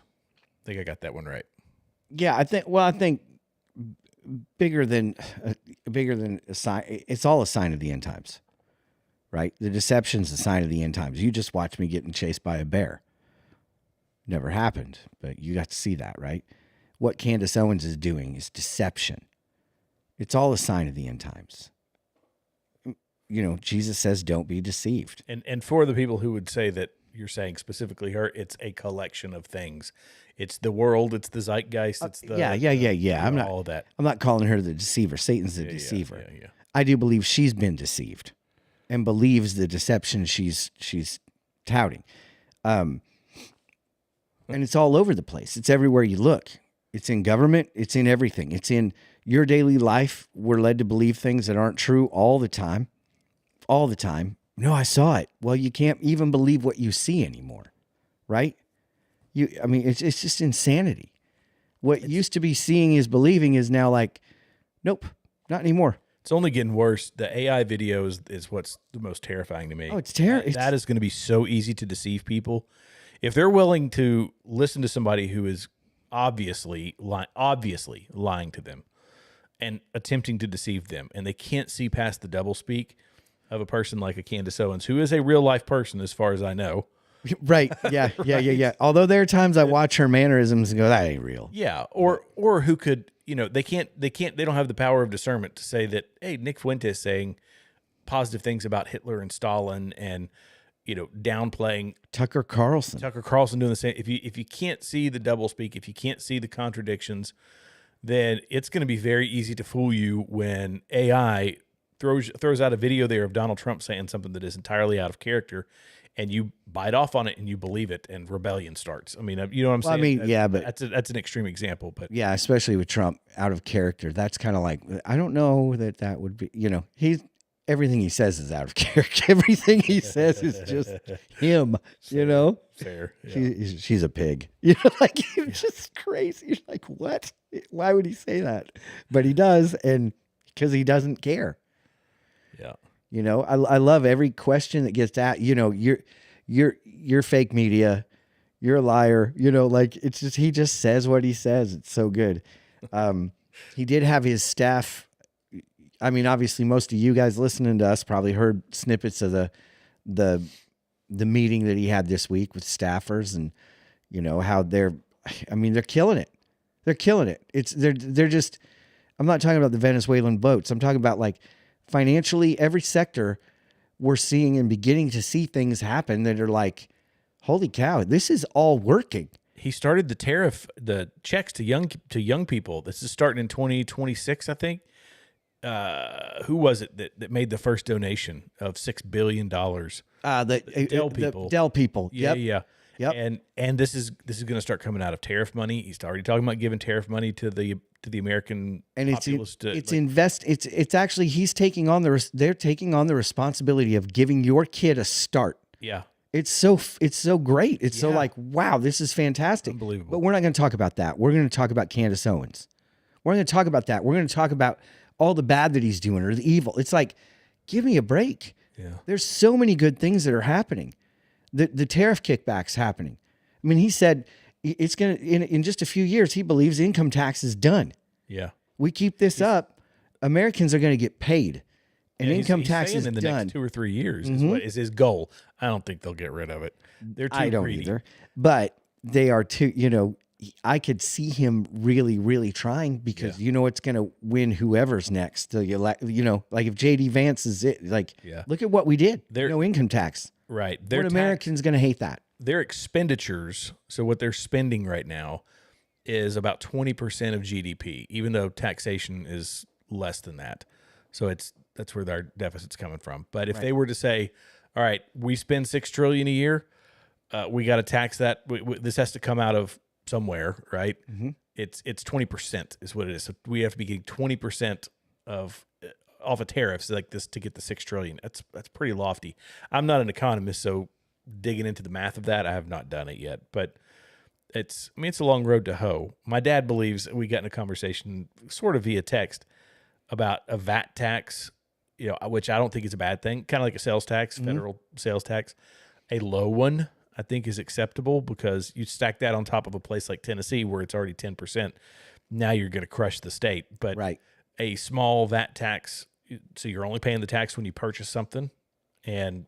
I think I got that one right. Yeah, I think bigger than a sign. It's all a sign of the end times, right? The deception's a sign of the end times. You just watched me getting chased by a bear. Never happened, but you got to see that, right? What Candace Owens is doing is deception. It's all a sign of the end times. Jesus says, don't be deceived. And for the people who would say that you're saying specifically her, it's a collection of things. It's the world, it's the zeitgeist, it's the yeah. I'm not all of that. I'm not calling her the deceiver. Satan's the deceiver. Yeah. I do believe she's been deceived and believes the deception she's touting. And it's all over the place. It's everywhere you look. It's in government. It's in everything. It's in your daily life. We're led to believe things that aren't true all the time. All the time. No, I saw it. Well, you can't even believe what you see anymore, right? It's just insanity. What used to be seeing is believing is now like, nope, not anymore. It's only getting worse. The AI video is what's the most terrifying to me. Oh, it's terrible. That is going to be so easy to deceive people. If they're willing to listen to somebody who is obviously lying to them and attempting to deceive them, and they can't see past the doublespeak of a person like a Candace Owens, who is a real life person as far as I know. Right. Yeah. Although there are times I watch her mannerisms and go, that ain't real. Yeah. Or who could, they don't have the power of discernment to say that, hey, Nick Fuentes saying positive things about Hitler and Stalin and, downplaying Tucker Carlson doing the same. If you can't see the doublespeak, if you can't see the contradictions, then it's going to be very easy to fool you when AI throws out a video there of Donald Trump saying something that is entirely out of character, and you bite off on it and you believe it, and rebellion starts. I mean, you know what I'm saying? I mean, yeah, but that's an extreme example, but yeah, especially with Trump out of character. That's kind of like, I don't know that would be, everything he says is out of character. Everything he says is just him, Fair. Yeah. She's a pig. Like, it's just crazy. You're like, what? Why would he say that? But he does, and because he doesn't care. Yeah. I love every question that gets at, you're fake media. You're a liar. Like, it's just, he just says what he says. It's so good. He did have his staff. I mean, obviously most of you guys listening to us probably heard snippets of the meeting that he had this week with staffers, and how they're killing it. They're killing it. They're just, I'm not talking about the Venezuelan boats. I'm talking about, like, financially, every sector we're seeing and beginning to see things happen that are like, holy cow, this is all working. He started the checks to young people. This is starting in 2026, I think. Who was it that made the first donation of $6 billion? The Dell people. The Dell people. Yeah, Yep. yeah. Yep. And this is going to start coming out of tariff money. He's already talking about giving tariff money to the American populace. It's actually, they're taking on the responsibility of giving your kid a start. Yeah. It's so great. It's so like, wow, this is fantastic. Unbelievable. But we're not going to talk about that. We're going to talk about Candace Owens. We're going to talk about that. We're going to talk about all the bad that he's doing or the evil. It's like, give me a break. Yeah. There's so many good things that are happening. The tariff kickbacks happening. I mean, he said it's going to, in just a few years, he believes income tax is done. Yeah. We keep this up, Americans are going to get paid. And Yeah, income he's tax saying is in the done. next 2 or 3 years is what is his goal. I don't think they'll get rid of it. They're too I don't greedy. either. But they are too, I could see him really, really trying, because it's going to win whoever's next. So like if JD Vance is it, like, look at what we did. No income tax. Right. What Americans going to hate that? Their expenditures, so what they're spending right now, is about 20% of GDP, even though taxation is less than that. So that's where our deficit's coming from. But if they were to say, all right, we spend $6 trillion a year, we got to tax that. This has to come out of somewhere, right? Mm-hmm. It's 20% is what it is. So we have to be getting 20% off of tariffs like this to get the $6 trillion. That's pretty lofty. I'm not an economist, so digging into the math of that, I have not done it yet. But it's a long road to hoe. My dad believes, we got in a conversation sort of via text about a VAT tax, which I don't think is a bad thing. Kind of like a sales tax, federal sales tax. A low one, I think, is acceptable, because you stack that on top of a place like Tennessee where it's already 10%. Now you're going to crush the state. But a small VAT tax, so you're only paying the tax when you purchase something, and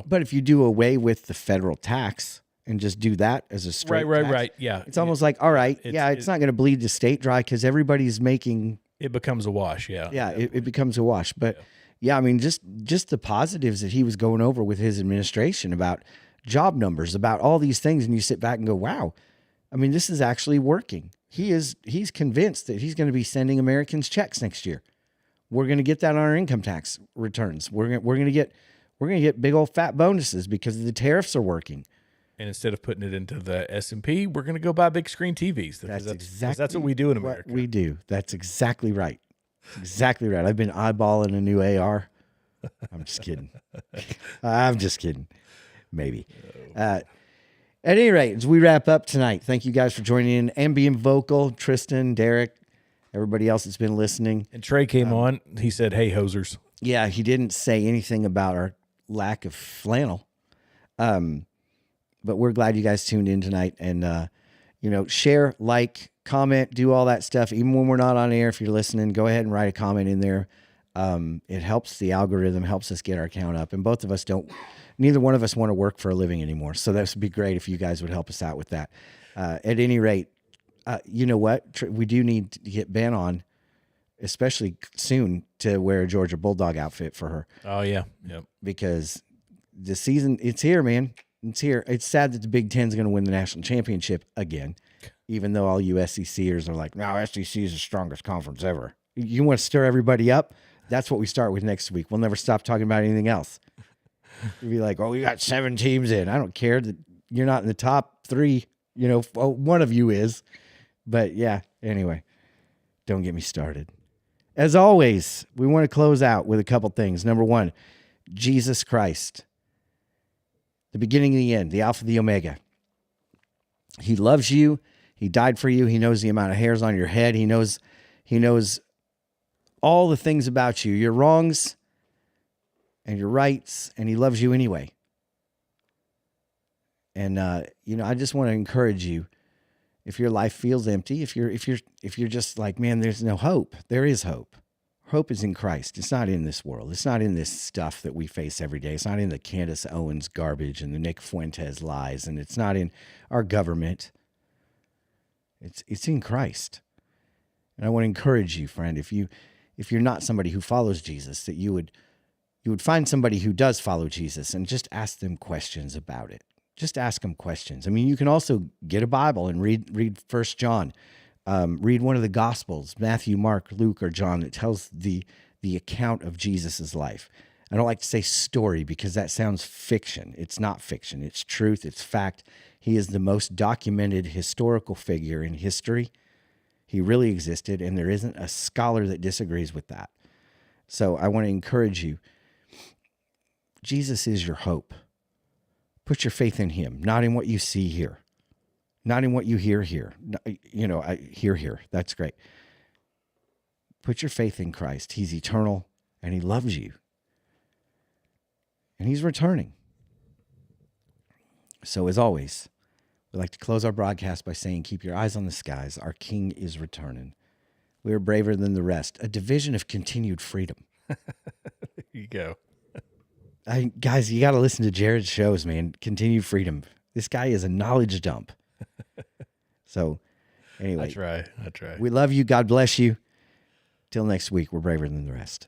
But if you do away with the federal tax and just do that as a straight tax, right, yeah, it's almost like, all right, it's not going to bleed the state dry, because everybody's making. It becomes a wash, it becomes a wash. But just the positives that he was going over with his administration about job numbers, about all these things, and you sit back and go, wow, I mean, this is actually working. He's convinced that he's going to be sending Americans checks next year. We're going to get that on our income tax returns. We're going to get big old fat bonuses because the tariffs are working. And instead of putting it into the S&P, we're going to go buy big screen TVs. That's what we do in America. What we do. That's exactly right. Exactly right. I've been eyeballing a new AR. I'm just kidding. I'm just kidding. Maybe. At any rate, as we wrap up tonight, thank you guys for joining in and being vocal. Tristan, Derek, everybody else that's been listening. And Trey came on. He said, hey, hosers. Yeah, he didn't say anything about our lack of flannel. But we're glad you guys tuned in tonight, and, share, like, comment, do all that stuff. Even when we're not on air, if you're listening, go ahead and write a comment in there. It helps the algorithm, helps us get our count up. And both of us neither one of us want to work for a living anymore. So that would be great if you guys would help us out with that. At any rate, you know what? We do need to get Ben on, especially soon, to wear a Georgia Bulldog outfit for her. Oh, yeah. Yep. Because the season, it's here, man. It's here. It's sad that the Big Ten is going to win the national championship again, even though all you SECers are like, no, SEC is the strongest conference ever. You want to stir everybody up? That's what we start with next week. We'll never stop talking about anything else. You'd be like, oh, we got 7 teams in. I don't care that you're not in the top 3. You know, one of you is. But yeah, anyway, don't get me started. As always, we want to close out with a couple things. Number 1, Jesus Christ, the beginning and the end, the Alpha, the Omega. He loves you. He died for you. He knows the amount of hairs on your head. He knows all the things about you, your wrongs and your rights, and he loves you anyway. And I just want to encourage you, if your life feels empty, if you're just like, man, there's no hope, there is hope. Hope is in Christ. It's not in this world. It's not in this stuff that we face every day. It's not in the Candace Owens garbage and the Nick Fuentes lies, and it's not in our government. It's in Christ. And I want to encourage you, friend, if you're not somebody who follows Jesus, that you would find somebody who does follow Jesus and just ask them questions about it. Just ask them questions. I mean, you can also get a Bible and read 1 John. Read one of the Gospels, Matthew, Mark, Luke, or John, that tells the account of Jesus's life. I don't like to say story because that sounds fiction. It's not fiction. It's truth. It's fact. He is the most documented historical figure in history. He really existed, and there isn't a scholar that disagrees with that. So I want to encourage you. Jesus is your hope. Put your faith in him, not in what you see here, not in what you hear here. I hear here. That's great. Put your faith in Christ. He's eternal, and he loves you. And he's returning. So as always, we like to close our broadcast by saying, keep your eyes on the skies. Our King is returning. We are braver than the rest. A division of continued freedom. There you go. Guys, you got to listen to Jared's shows, man. Continued freedom. This guy is a knowledge dump. So anyway. I try. We love you. God bless you. Till next week, we're braver than the rest.